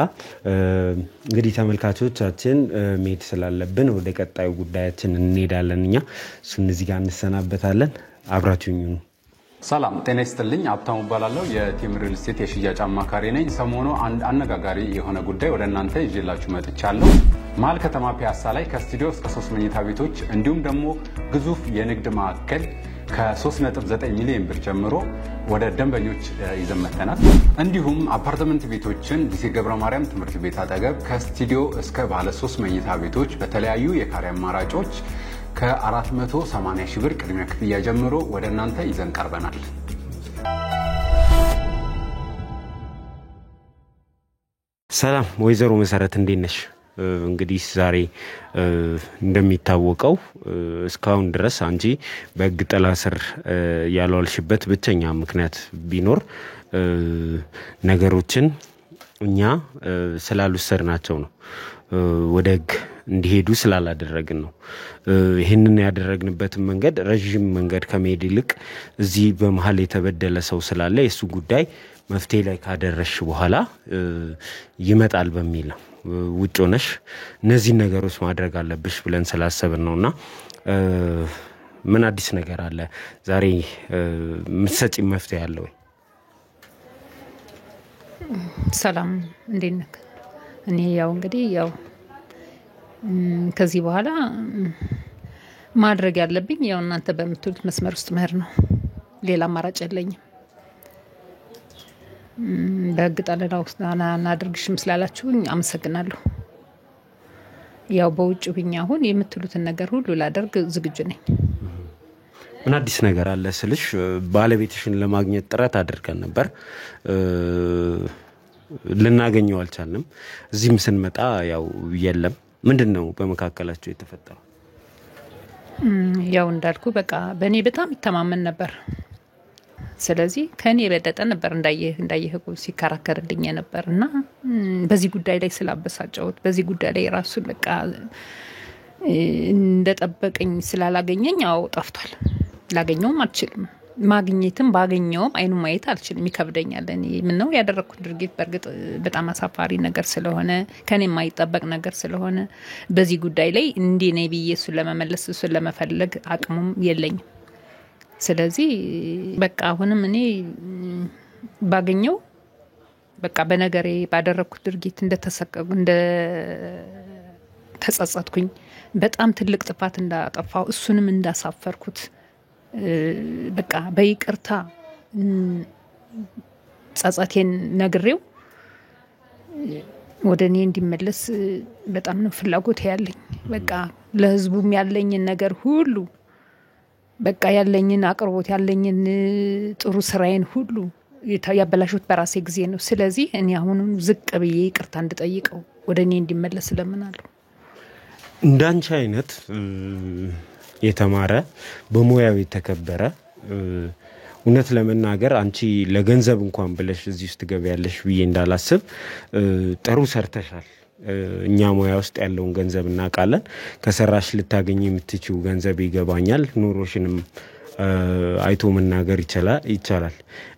እንግዲህ ተመልካቾቻችን መሄድ ስላለብን ወደ ቀጣዩ ጉዳያችን እንሄዳለን። እኛ እሱን እዚህ ጋር እንሰናበታለን። አብራችሁኝ ነው ሰላም ጤና ይስጥልኝ። ሀብታሙ እባላለሁ የቴም ሪል ስቴት የሽያጭ አማካሪ ነኝ። ሰሞኑ አንድ አነጋጋሪ የሆነ ጉዳይ ወደ እናንተ ይዤላችሁ መጥቻለሁ። መሀል ከተማ ፒያሳ ላይ ከስቱዲዮ እስከ 3 መኝታ ቤቶች እንዲሁም ደግሞ ግዙፍ የንግድ ማዕከል ከ3.9 ሚሊዮን ብር ጀምሮ ወደ ደንበኞች ይዘመተናል። እንዲሁም አፓርትመንት ቤቶችን ዲሲ ገብረ ማርያም ትምህርት ቤት አጠገብ ከስቱዲዮ እስከ ባለ 3 መኝታ ቤቶች በተለያዩ የካሬ አማራጮች ከ480 ሺህ ብር ቅድሚያ ክፍያ ጀምሮ ወደ እናንተ ይዘን ቀርበናል። ሰላም ወይዘሮ መሰረት እንዴት ነሽ? እንግዲህ ዛሬ እንደሚታወቀው እስካሁን ድረስ አንቺ በሕግ ጥላ ስር ያልዋልሽበት ብቸኛ ምክንያት ቢኖር ነገሮችን እኛ ስላልወሰድናቸው ነው። ወደ ሕግ እንዲሄዱ ስላላደረግን ነው። ይህንን ያደረግንበትን መንገድ ረዥም መንገድ ከመሄድ ይልቅ እዚህ በመሀል የተበደለ ሰው ስላለ የሱ ጉዳይ መፍትሄ ላይ ካደረሽ በኋላ ይመጣል በሚል ነው። ውጭ ሆነሽ እነዚህ ነገሮች ማድረግ አለብሽ ብለን ስላሰብን ነውና ምን አዲስ ነገር አለ ዛሬ ምትሰጪ መፍትሄ አለ ወይ? ሰላም እንዴት ነህ? እኔ ያው እንግዲህ ያው ከዚህ በኋላ ማድረግ ያለብኝ ያው እናንተ በምትሉት መስመር ውስጥ መሄድ ነው። ሌላ አማራጭ የለኝም። በሕግ ጠለላ ውስጥ አናድርግሽም ስላላችሁኝ አመሰግናለሁ። ያው በውጭ ሁኝ አሁን የምትሉትን ነገር ሁሉ ላደርግ ዝግጁ ነኝ። ምን አዲስ ነገር አለ ስልሽ ባለቤትሽን ለማግኘት ጥረት አድርገን ነበር፣ ልናገኘው አልቻልንም። እዚህም ስንመጣ ያው የለም። ምንድነው በመካከላችሁ የተፈጠረው? ያው እንዳልኩ በቃ በእኔ በጣም ይተማመን ነበር። ስለዚህ ከኔ የበለጠ ነበር እንዳየህ ሲከራከርልኝ ነበር እና በዚህ ጉዳይ ላይ ስላበሳጨሁት በዚህ ጉዳይ ላይ ራሱ በቃ እንደጠበቀኝ ስላላገኘኝ አዎ ጠፍቷል። ላገኘውም አልችልም። ማግኘትም ባገኘውም አይኑ ማየት አልችልም፣ ይከብደኛል። እኔ ምነው ያደረኩት ድርጊት በእርግጥ በጣም አሳፋሪ ነገር ስለሆነ ከኔ የማይጠበቅ ነገር ስለሆነ በዚህ ጉዳይ ላይ እንዲህ ነኝ ብዬ እሱን ለመመለስ እሱን ለመፈለግ አቅሙም የለኝም። ስለዚህ በቃ አሁንም እኔ ባገኘው በቃ በነገሬ ባደረኩት ድርጊት እንደ ተጸጸትኩኝ በጣም ትልቅ ጥፋት እንዳጠፋው እሱንም እንዳሳፈርኩት በቃ በይቅርታ ጸጸቴን ነግሬው ወደ እኔ እንዲመለስ በጣም ነው ፍላጎት ያለኝ። በቃ ለህዝቡም ያለኝን ነገር ሁሉ በቃ ያለኝን አቅርቦት ያለኝን ጥሩ ስራዬን ሁሉ ያበላሹት በራሴ ጊዜ ነው። ስለዚህ እኔ አሁንም ዝቅ ብዬ ይቅርታ እንድጠይቀው ወደ እኔ እንዲመለስ ለምናለሁ። እንዳንቺ አይነት የተማረ በሙያው የተከበረ እውነት ለመናገር አንቺ ለገንዘብ እንኳን ብለሽ እዚህ ውስጥ ገበያለሽ ብዬ እንዳላስብ ጥሩ ሰርተሻል። እኛ ሙያ ውስጥ ያለውን ገንዘብ እናውቃለን። ከሰራሽ ልታገኝ የምትችው ገንዘብ ይገባኛል። ኑሮሽንም አይቶ መናገር ይቻላል።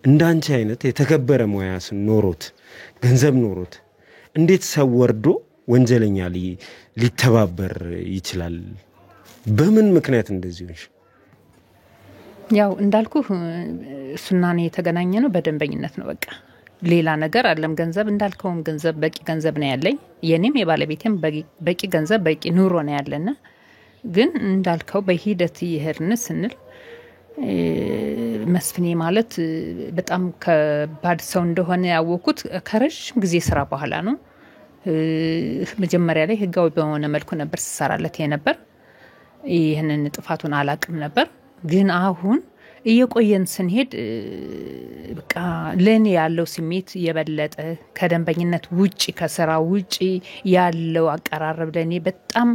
እንዳንቺ አይነት የተከበረ ሙያ ኖሮት ገንዘብ ኖሮት እንዴት ሰው ወርዶ ወንጀለኛ ሊተባበር ይችላል? በምን ምክንያት እንደዚህ ሆንሽ? ያው እንዳልኩ እሱና እኔ የተገናኘ ነው በደንበኝነት ነው። በቃ ሌላ ነገር አለም። ገንዘብ እንዳልከውም ገንዘብ በቂ ገንዘብ ነው ያለኝ። የኔም የባለቤቴም በቂ ገንዘብ በቂ ኑሮ ነው ያለና ግን እንዳልከው በሂደት ይሄድን ስንል መስፍኔ ማለት በጣም ከባድ ሰው እንደሆነ ያወኩት ከረጅም ጊዜ ስራ በኋላ ነው። መጀመሪያ ላይ ህጋዊ በሆነ መልኩ ነበር ሲሰራለት የነበር። ይሄንን ጥፋቱን አላቅም ነበር። ግን አሁን እየቆየን ስንሄድ በቃ ለኔ ያለው ስሜት የበለጠ ከደንበኝነት ውጪ ከስራ ውጪ ያለው አቀራረብ ለኔ በጣም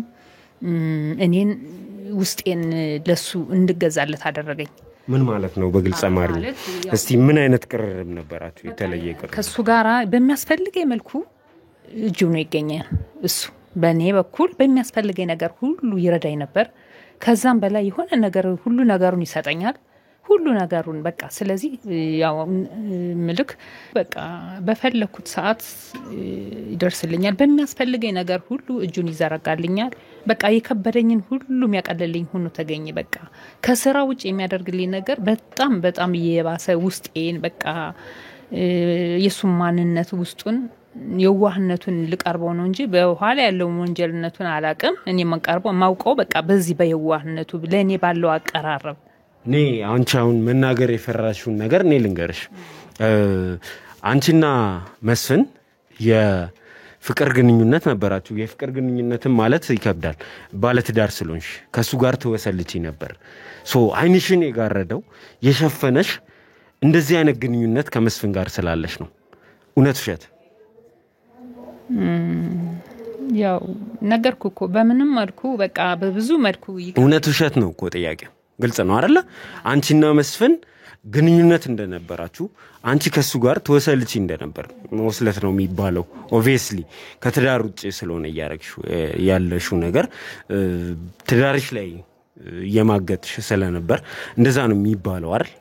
እኔን ውስጤን ለሱ እንድገዛለት አደረገኝ። ምን ማለት ነው? በግልጽ አማርኛ እስቲ ምን አይነት ቅርርብ ነበራችሁ? የተለየ ቅርርብ? ከሱ ጋራ በሚያስፈልገኝ መልኩ እጁ ነው ይገኛል። እሱ በኔ በኩል በሚያስፈልገኝ ነገር ሁሉ ይረዳኝ ነበር። ከዛም በላይ የሆነ ነገር ሁሉ ነገሩን ይሰጠኛል። ሁሉ ነገሩን በቃ ስለዚህ ያው ምልክ በቃ በፈለኩት ሰዓት ይደርስልኛል በሚያስፈልገኝ ነገር ሁሉ እጁን ይዘረጋልኛል በቃ የከበደኝን ሁሉ የሚያቀልልኝ ሆኖ ተገኘ በቃ ከስራ ውጭ የሚያደርግልኝ ነገር በጣም በጣም የባሰ ውስጤን በቃ የሱም ማንነት ውስጡን የዋህነቱን ልቀርበው ነው እንጂ በኋላ ያለው ወንጀልነቱን አላቅም እኔ መንቀርበው ማውቀው በቃ በዚህ በየዋህነቱ ለኔ ባለው አቀራረብ ኔ አንቻውን መናገር የፈራሽውን ነገር ኔ ልንገርሽ አንቺና መስፍን የፍቅር ግንኙነት ነበራችሁ የፍቅር ግንኙነትም ማለት ይከብዳል ባለትዳር ስለሆንሽ ከሱ ጋር ተወሰልቺ ነበር ሶ አይንሽን የጋረደው የሸፈነሽ እንደዚህ አይነት ግንኙነት ከመስፍን ጋር ስላለሽ ነው እውነት ውሸት ያው ነገርኩ በምንም መልኩ በቃ በብዙ መልኩ እውነት ውሸት ነው እኮ ጥያቄው ግልጽ ነው አይደለ አንቺና መስፍን ግንኙነት እንደነበራችሁ አንቺ ከሱ ጋር ተወሰልቺ እንደነበር ወስለት ነው የሚባለው ኦብቪየስሊ ከትዳር ውጪ ስለሆነ ያረግሽ ያለሽው ነገር ትዳርሽ ላይ የማገጥሽ ስለነበር እንደዛ ነው የሚባለው አይደል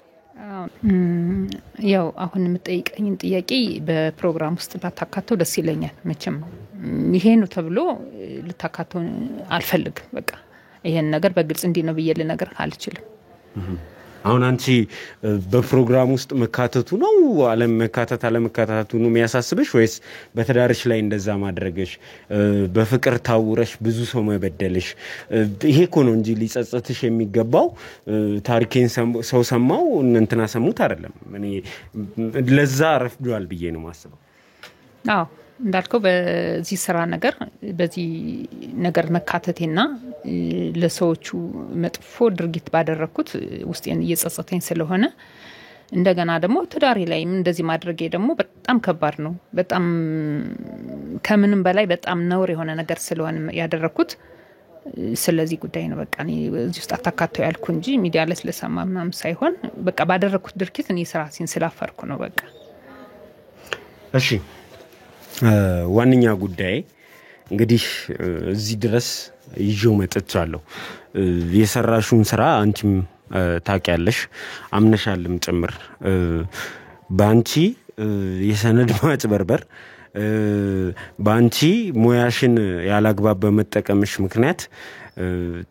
ያው አሁን የምጠይቀኝን ጥያቄ በፕሮግራም ውስጥ ባታካተው ደስ ይለኛል መቼም ይሄ ነው ተብሎ ልታካተው አልፈልግም በቃ ይሄን ነገር በግልጽ እንዲ ነው ብዬ ልነገር አልችልም አሁን አንቺ በፕሮግራም ውስጥ መካተቱ ነው አለመካተቱ ነው የሚያሳስብሽ ወይስ በተዳርሽ ላይ እንደዛ ማድረግሽ በፍቅር ታውረሽ ብዙ ሰው መበደልሽ ይሄ እኮ ነው እንጂ ሊጸጸትሽ የሚገባው ታሪኬን ሰው ሰማው እንትና ሰሙት አይደለም እኔ ለዛ ረፍዷል ብዬ ነው ማስበው አዎ እንዳልከው በዚህ ስራ ነገር በዚህ ነገር መካተቴና ለሰዎቹ መጥፎ ድርጊት ባደረኩት ውስጤን እየጸጸተኝ ስለሆነ እንደገና ደግሞ ትዳሬ ላይም እንደዚህ ማድረጌ ደግሞ በጣም ከባድ ነው በጣም ከምንም በላይ በጣም ነውር የሆነ ነገር ስለሆነ ያደረኩት ስለዚህ ጉዳይ ነው በቃ እኔ እዚህ ውስጥ አታካተው ያልኩ እንጂ ሚዲያ ላይ ስለሰማ ምናምን ሳይሆን በቃ ባደረኩት ድርጊት እኔ ስራሴን ስላፈርኩ ነው በቃ እሺ ዋንኛ ጉዳይ እንግዲህ እዚህ ድረስ ይዤው መጥቻለሁ የሰራሹን ስራ አንቺም ታውቂያለሽ አምነሻልም ጭምር ባንቺ የሰነድ ማጭበርበር ባንቺ ሙያሽን ያላግባብ በመጠቀምሽ ምክንያት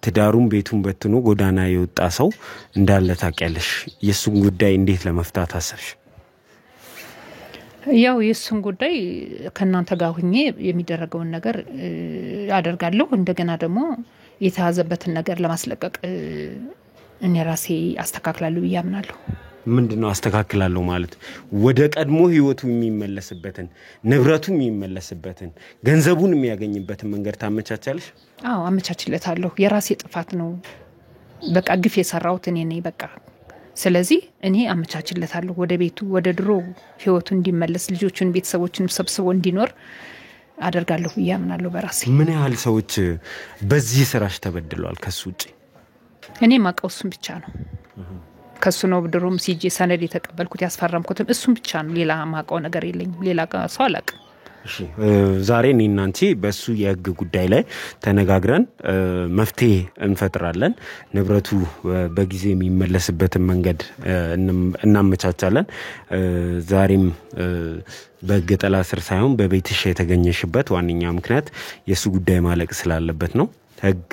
ትዳሩን ቤቱን በትኖ ጎዳና የወጣ ሰው እንዳለ ታውቂያለሽ የሱን ጉዳይ እንዴት ለመፍታት አሰብሽ ያው የሱን ጉዳይ ከናንተ ጋር ሆኜ የሚደረገውን ነገር አደርጋለሁ እንደገና ደግሞ የተያዘበትን ነገር ለማስለቀቅ እኔ ራሴ አስተካክላለሁ ያምናለሁ ምንድነው አስተካክላለሁ ማለት ወደ ቀድሞ ህይወቱ የሚመለስበትን ንብረቱ የሚመለስበትን ገንዘቡን የሚያገኝበትን መንገድ ታመቻቻለሽ አዎ አመቻችለታለሁ የራሴ ጥፋት ነው በቃ ግፍ የሰራሁት እኔ ነኝ በቃ ስለዚህ እኔ አመቻችለታለሁ ወደ ቤቱ ወደ ድሮ ህይወቱ እንዲመለስ ልጆቹን ቤተሰቦችን ሰብስቦ እንዲኖር አደርጋለሁ ያምናለሁ በራሴ ምን ያህል ሰዎች በዚህ ስራሽ ተበድለዋል ከሱ ውጪ እኔ ማቀውሱን ብቻ ነው ከሱ ነው ብድሩም ሲጂ ሰነድ የተቀበልኩት ያስፈራምኩትም እሱን ብቻ ነው ሌላ ማቀው ነገር የለኝም ሌላ ሰው አላውቅም እሺ ዛሬ እናንቺ በሱ የህግ ጉዳይ ላይ ተነጋግረን መፍትሄ እንፈጥራለን ንብረቱ በጊዜ የሚመለስበትን መንገድ እናመቻቻለን ዛሬም በግጠላ ስር ሳይሆን በቤትሽ የተገኘሽበት ዋንኛ ምክንያት የሱ ጉዳይ ማለቅ ስላለበት ነው ህግ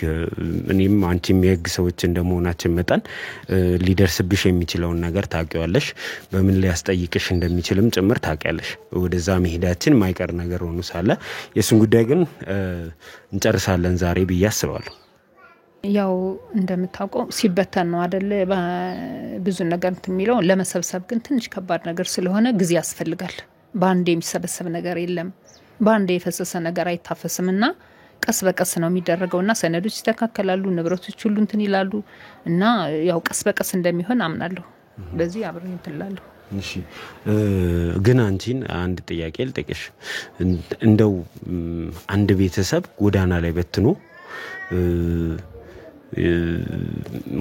እኔም አንቺም የህግ ሰዎች እንደመሆናችን መጣን ሊደርስብሽ የሚችለው ነገር ታውቂዋለሽ በምን ሊያስጠይቅሽ እንደሚችልም ጭምር ታውቂያለሽ ወደዛ መሄዳችን ማይቀር ነገር ሆኖ ሳለ የሱን ጉዳይ ግን እንጨርሳለን ዛሬ ብያስባለሁ ያው እንደምታውቀው ሲበተን ነው አይደለ ብዙ ነገር የሚለው ለመሰብሰብ ግን ትንሽ ከባድ ነገር ስለሆነ ጊዜ ያስፈልጋል ባንዴ የሚሰበሰብ ነገር የለም ባንዴ የፈሰሰ ነገር አይታፈስምና ቀስ በቀስ ነው የሚደረገውና ሰነዶች ይተካከላሉ ንብረቶች ሁሉ እንትን ይላሉ እና ያው ቀስ በቀስ እንደሚሆን አምናለሁ በዚህ አብረን እንትላለሁ እሺ ግን አንቺን አንድ ጥያቄ ልጠይቅሽ እንደው አንድ ቤተሰብ ጎዳና ላይ በትኖ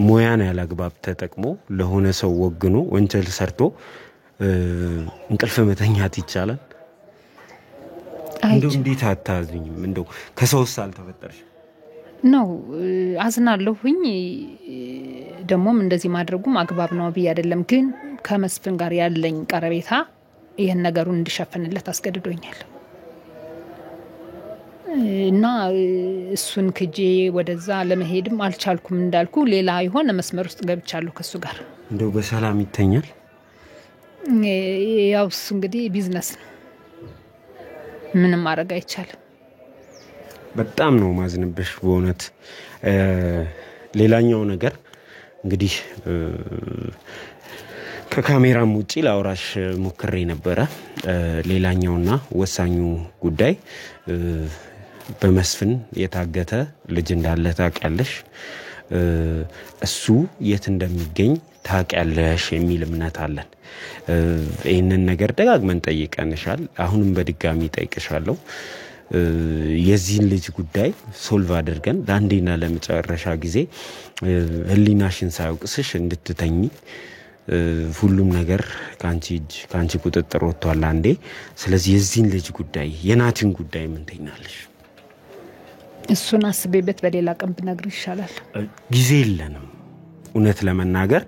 ሙያን ያላግባብ ተጠቅሞ ለሆነ ሰው ወግኖ ወንጀል ሰርቶ እንቅልፍ መተኛት ይቻላል እንደው እንዴት አታዝኝም እንደው ከሰውስ አልተፈጠርሽ ነው አዝናለሁኝ ደሞም እንደዚህ ማድረጉም አግባብ ነው ብዬ አይደለም ግን ከመስፍን ጋር ያለኝ ቀረቤታ ይሄን ነገሩን እንዲሸፈንለት አስገድዶኛል እና እሱን ክጄ ወደዛ ለመሄድም አልቻልኩም እንዳልኩ ሌላ የሆነ መስመር ውስጥ ገብቻለሁ ከሱ ጋር እንደው በሰላም ይተኛል ያው እሱ እንግዲህ ቢዝነስ ነው ምንም ማድረግ አይቻልም በጣም ነው ማዝንብሽ በእውነት ሌላኛው ነገር እንግዲህ ከካሜራም ውጪ ላውራሽ ሞክሬ ነበር ሌላኛውና ወሳኙ ጉዳይ በመስፍን የታገተ ልጅ እንዳለ ታውቂያለሽ እሱ የት እንደሚገኝ ታውቂያለሽ የሚል እምነት አለን ይሄንን ነገር ደጋግመን ጠይቀንሻል አሁንም በድጋሚ ጠይቅሻለሁ የዚህን ልጅ ጉዳይ ሶልቭ አድርገን ለአንዴና ለመጨረሻ ጊዜ ህሊናሽን ሳይወቅስሽ እንድትተኚ ሁሉም ነገር ካንቺ ቁጥጥር ወጥቷል አንዴ ስለዚህ የዚህን ልጅ ጉዳይ የናቲን ጉዳይ ምን ትይናለሽ እሱን አስቤበት በሌላ ቀን ብነግር ይሻላል ጊዜ የለንም እውነት ለመናገር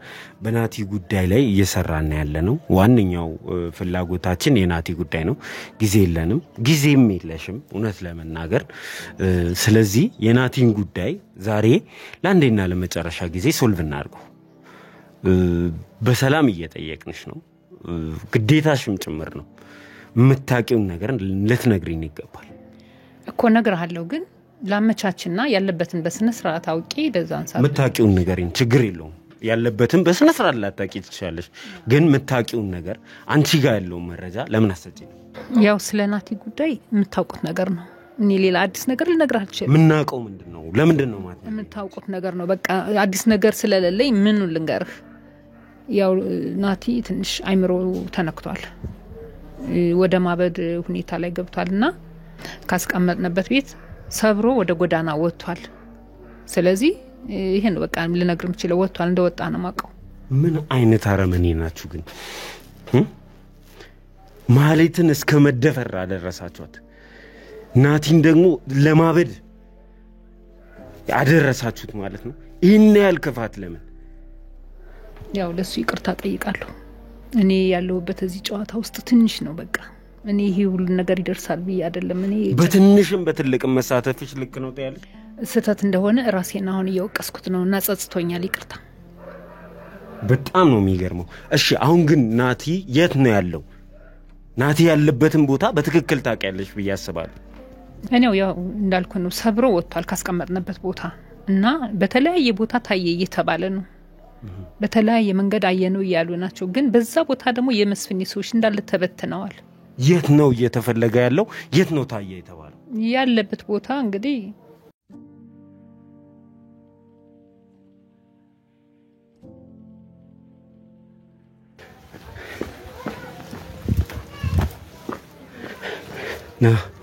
በናቲ ጉዳይ ላይ እየሰራን ያለነው ዋንኛው ፍላጎታችን የናቲ ጉዳይ ነው ጊዜ የለንም ጊዜም የለሽም እውነት ለመናገር ስለዚህ የናቲን ጉዳይ ዛሬ ለአንዴና ለመጨረሻ ጊዜ ሶልቭ እናድርገው በሰላም እየጠየቅንሽ ነው ግዴታሽም ጭምር ነው የምታውቂውን ነገር ልትነግሪኝ ይገባል እኮ ነግርሃለሁ ግን ላመቻችና ያለበትን በስነ ስርዓት አውቂ ደዛን ሳብ የምታውቂውን ነገርኝ ችግር የለውም ያለበትን በስነ ስርዓት ላታውቂ ትችላለሽ ግን የምታውቂውን ነገር አንቺ ጋር ያለው መረጃ ለምን አሰጪኝ ያው ስለናቲ ጉዳይ የምታውቁት ነገር ነው እኔ ሌላ አዲስ ነገር ልነግርህ አልችልም ምናውቀው ምንድነው ለምንድነው ማለት የምታውቁት ነገር ነው በቃ አዲስ ነገር ስለሌለኝ ምን ልንገርህ ያው ናቲ ትንሽ አይምሮ ተነክቷል ወደ ማበድ ሁኔታ ላይ ገብቷልና ካስቀመጥነበት ቤት ሰብሮ ወደ ጎዳና ወጥቷል ስለዚህ ይሄን በቃ ልነግርህ የምችለው ወጥቷል እንደወጣ ነው ማቀው ምን አይነት አረመኔ ናችሁ ግን ማለትን እስከ መደፈር አደረሳችኋት ናቲን ደግሞ ለማበድ ያደረሳችሁት ማለት ነው ይሄን ያልከፋት ለምን ያው ለሱ ይቅርታ ጠይቃለሁ እኔ ያለሁበት እዚህ ጨዋታ ውስጥ ትንሽ ነው በቃ እኔ ይሄ ሁሉ ነገር ይደርሳል ብዬ አይደለም እኔ በትንሽም በትልቅም መሳተፍሽ ልክ ነው ታያለሽ ስህተት እንደሆነ ራሴን አሁን እየወቀስኩት ነውና ጸጽቶኛል ይቅርታ በጣም ነው የሚገርመው እሺ አሁን ግን ናቲ የት ነው ያለው ናቲ ያለበትን ቦታ በትክክል ታውቂያለሽ ብዬ አስባለሁ እኔው ያው እንዳልኩ ነው ሰብሮ ወጥቷል ካስቀመጥነበት ቦታ እና በተለያየ ቦታ ታየ እየተባለ ነው በተለያየ መንገድ አየነው ያሉ ናቸው ግን በዛ ቦታ ደግሞ የመስፍን ሰዎች እንዳለ ተበትነዋል የት ነው እየተፈለገ ያለው የት ነው ታየ የተባለው ያለበት ቦታ እንግዲህ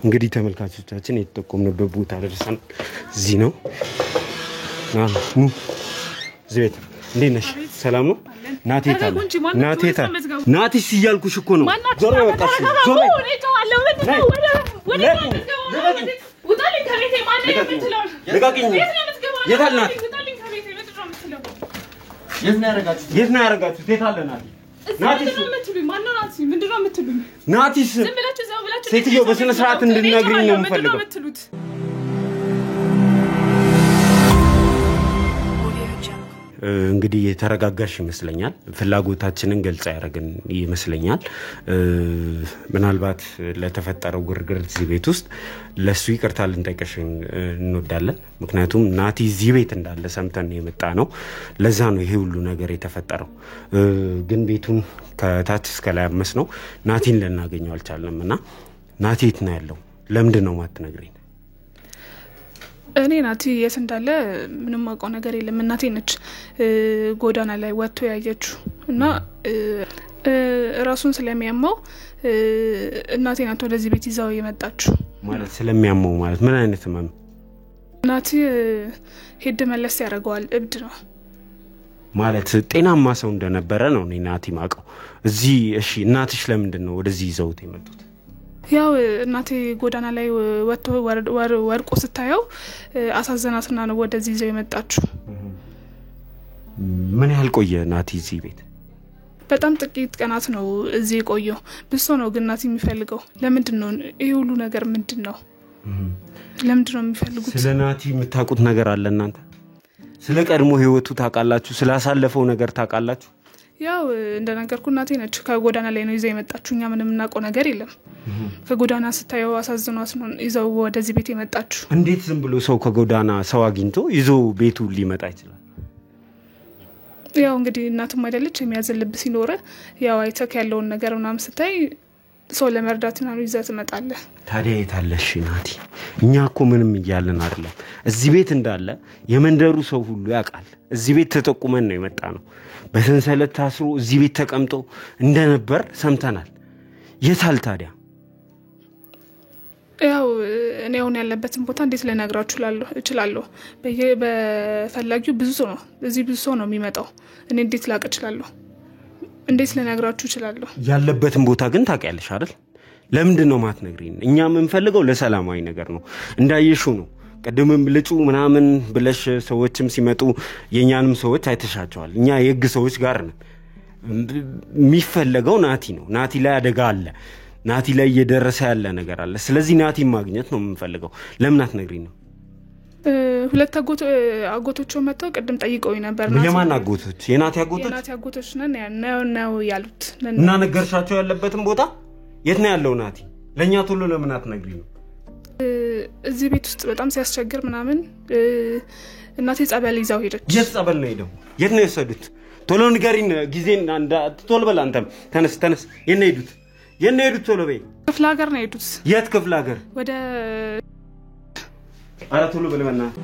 እንግዲህ ተመልካቾቻችን የተጠቆምንበት ቦታ ደርሰን እዚህ ነው ዝቤት እንዴት ነሽ ሰላም ነው ናቴታ ናቲ ሲያልኩሽ እኮ ነው ዞሮ ወጣሽ ዞሮ ውጣልኝ ከቤቴ ማን ነው የምትለው ለቃቂኝ የታል ናቲ የት ነው ያረጋችሁት የታለ ናቲ ናቲ ምንድነው የምትሉኝ ናቲስ ዝም ብላችሁ ዘው ብላችሁ ሴትዮ በስነ ስርዓት እንድናግሪኝ ነው የምፈልገው እንግዲህ የተረጋጋሽ ይመስለኛል ፍላጎታችንን ገልጻ ያረጋግን ይመስለኛል ምናልባት ለተፈጠረው ግርግር እዚህ ቤት ውስጥ ለሱ ይቅርታ ልንጠይቅሽ እንወዳለን ምክንያቱም ናቲ እዚህ ቤት እንዳለ ሰምተን የመጣ ነው ለዛ ነው ይሄ ሁሉ ነገር የተፈጠረው ግን ቤቱን ከታች እስከ ላይ አመስ ነው ናቲን ልናገኘው አልቻለምና ናቲ የት ነው ያለው ለምንድን ነው ማትነግሪኝ እኔ ናቲ የት እንዳለ ምንም አውቀው ነገር የለም እናቴ ነች ጎዳና ላይ ወጥቶ ያየችው እና ራሱን ስለሚያመው እናቴ ናት ወደዚህ ቤት ይዛው የመጣችው ማለት ስለሚያመው ማለት ምን አይነት ህመም ናቲ ሄድ መለስ ያደርገዋል እብድ ነው ማለት ጤናማ ሰው እንደነበረ ነው እኔ ናቲ ማቀው እዚህ እሺ እናትሽ ለምንድን ነው ወደዚህ ይዘውት የመጡት ያው እናቴ ጎዳና ላይ ወጥቶ ወርቆ ስታየው አሳዘናትና ነው ወደዚህ ይዘው የመጣችው። ምን ያህል ቆየ ናቲ እዚህ ቤት? በጣም ጥቂት ቀናት ነው እዚህ ቆየው። ብሶ ነው ግን ናቲ የሚፈልገው። ለምንድነው ይሄ ሁሉ ነገር ምንድነው? ለምንድነው የሚፈልጉት? ስለ ናቲ የምታውቁት ነገር አለ እናንተ? ስለ ቀድሞ ህይወቱ ታውቃላችሁ? ስላሳለፈው ነገር ታውቃላችሁ? ያው እንደነገርኩ እናቴ ነች ከጎዳና ላይ ነው ይዘው የመጣችው። እኛ ምንም እናውቀው ነገር የለም። ከጎዳና ስታየው አሳዝኗት ነው ይዘው ወደዚህ ቤት የመጣችው። እንዴት ዝም ብሎ ሰው ከጎዳና ሰው አግኝቶ ይዞ ቤቱ ሊመጣ ይችላል? ያው እንግዲህ እናቱም አይደለች የሚያዝልብ ሲኖር ያው አይተክ ያለውን ነገር ምናምን ስታይ ሰው ለመርዳት ነው ይዘህ ትመጣለህ። ታዲያ የታለሽ ናቲ? እኛ እኮ ምንም እያለን አይደለም። እዚህ ቤት እንዳለ የመንደሩ ሰው ሁሉ ያውቃል። እዚህ ቤት ተጠቁመን ነው የመጣ ነው። በሰንሰለት ታስሮ እዚህ ቤት ተቀምጦ እንደነበር ሰምተናል። የታል ታዲያ? ያው እኔ አሁን ያለበትን ቦታ እንዴት ልነግራችሁ እችላለሁ? በፈላጊው ብዙ ሰው ነው እዚህ ብዙ ሰው ነው የሚመጣው። እኔ እንዴት ላቅ እችላለሁ? እንዴት ልነግራችሁ እችላለሁ? ያለበትን ቦታ ግን ታውቂያለሽ አይደል? ለምንድን ነው ማትነግሪኝ? እኛ የምንፈልገው ለሰላማዊ ነገር ነው። እንዳየሽው ነው ቀደምም ልጩ ምናምን ብለሽ ሰዎችም ሲመጡ የኛንም ሰዎች አይተሻቸዋል። እኛ የህግ ሰዎች ጋር ነን። የሚፈልገው ናቲ ነው። ናቲ ላይ አደጋ አለ። ናቲ ላይ እየደረሰ ያለ ነገር አለ። ስለዚህ ናቲ ማግኘት ነው የምንፈልገው። ለምን አትነግሪኝ ነው? ሁለት አጎቶቹ መጥተው ቀደም ጠይቀውኝ ነበር። የማን አጎቶች? የናቲ አጎቶች? የናቲ አጎቶች ነው ያሉት። እና ነገርሻቸው ያለበትን ቦታ? የት ነው ያለው ናቲ? ለኛ ቶሎ ለምን አትነግሪኝ ነው? እዚህ ቤት ውስጥ በጣም ሲያስቸግር ምናምን እናቴ ጸበል ይዛው ሄደች። የት ጸበል ነው ሄደው? የት ነው የወሰዱት? ቶሎ ንገሪኝ። ጊዜን ቶሎ በል አንተም ተነስ። የት ነው ሄዱት? ቶሎ በይ። ክፍለ ሀገር ነው ሄዱት። የት ክፍለ ሀገር? ወደ ኧረ ቶሎ በል በእናትህ።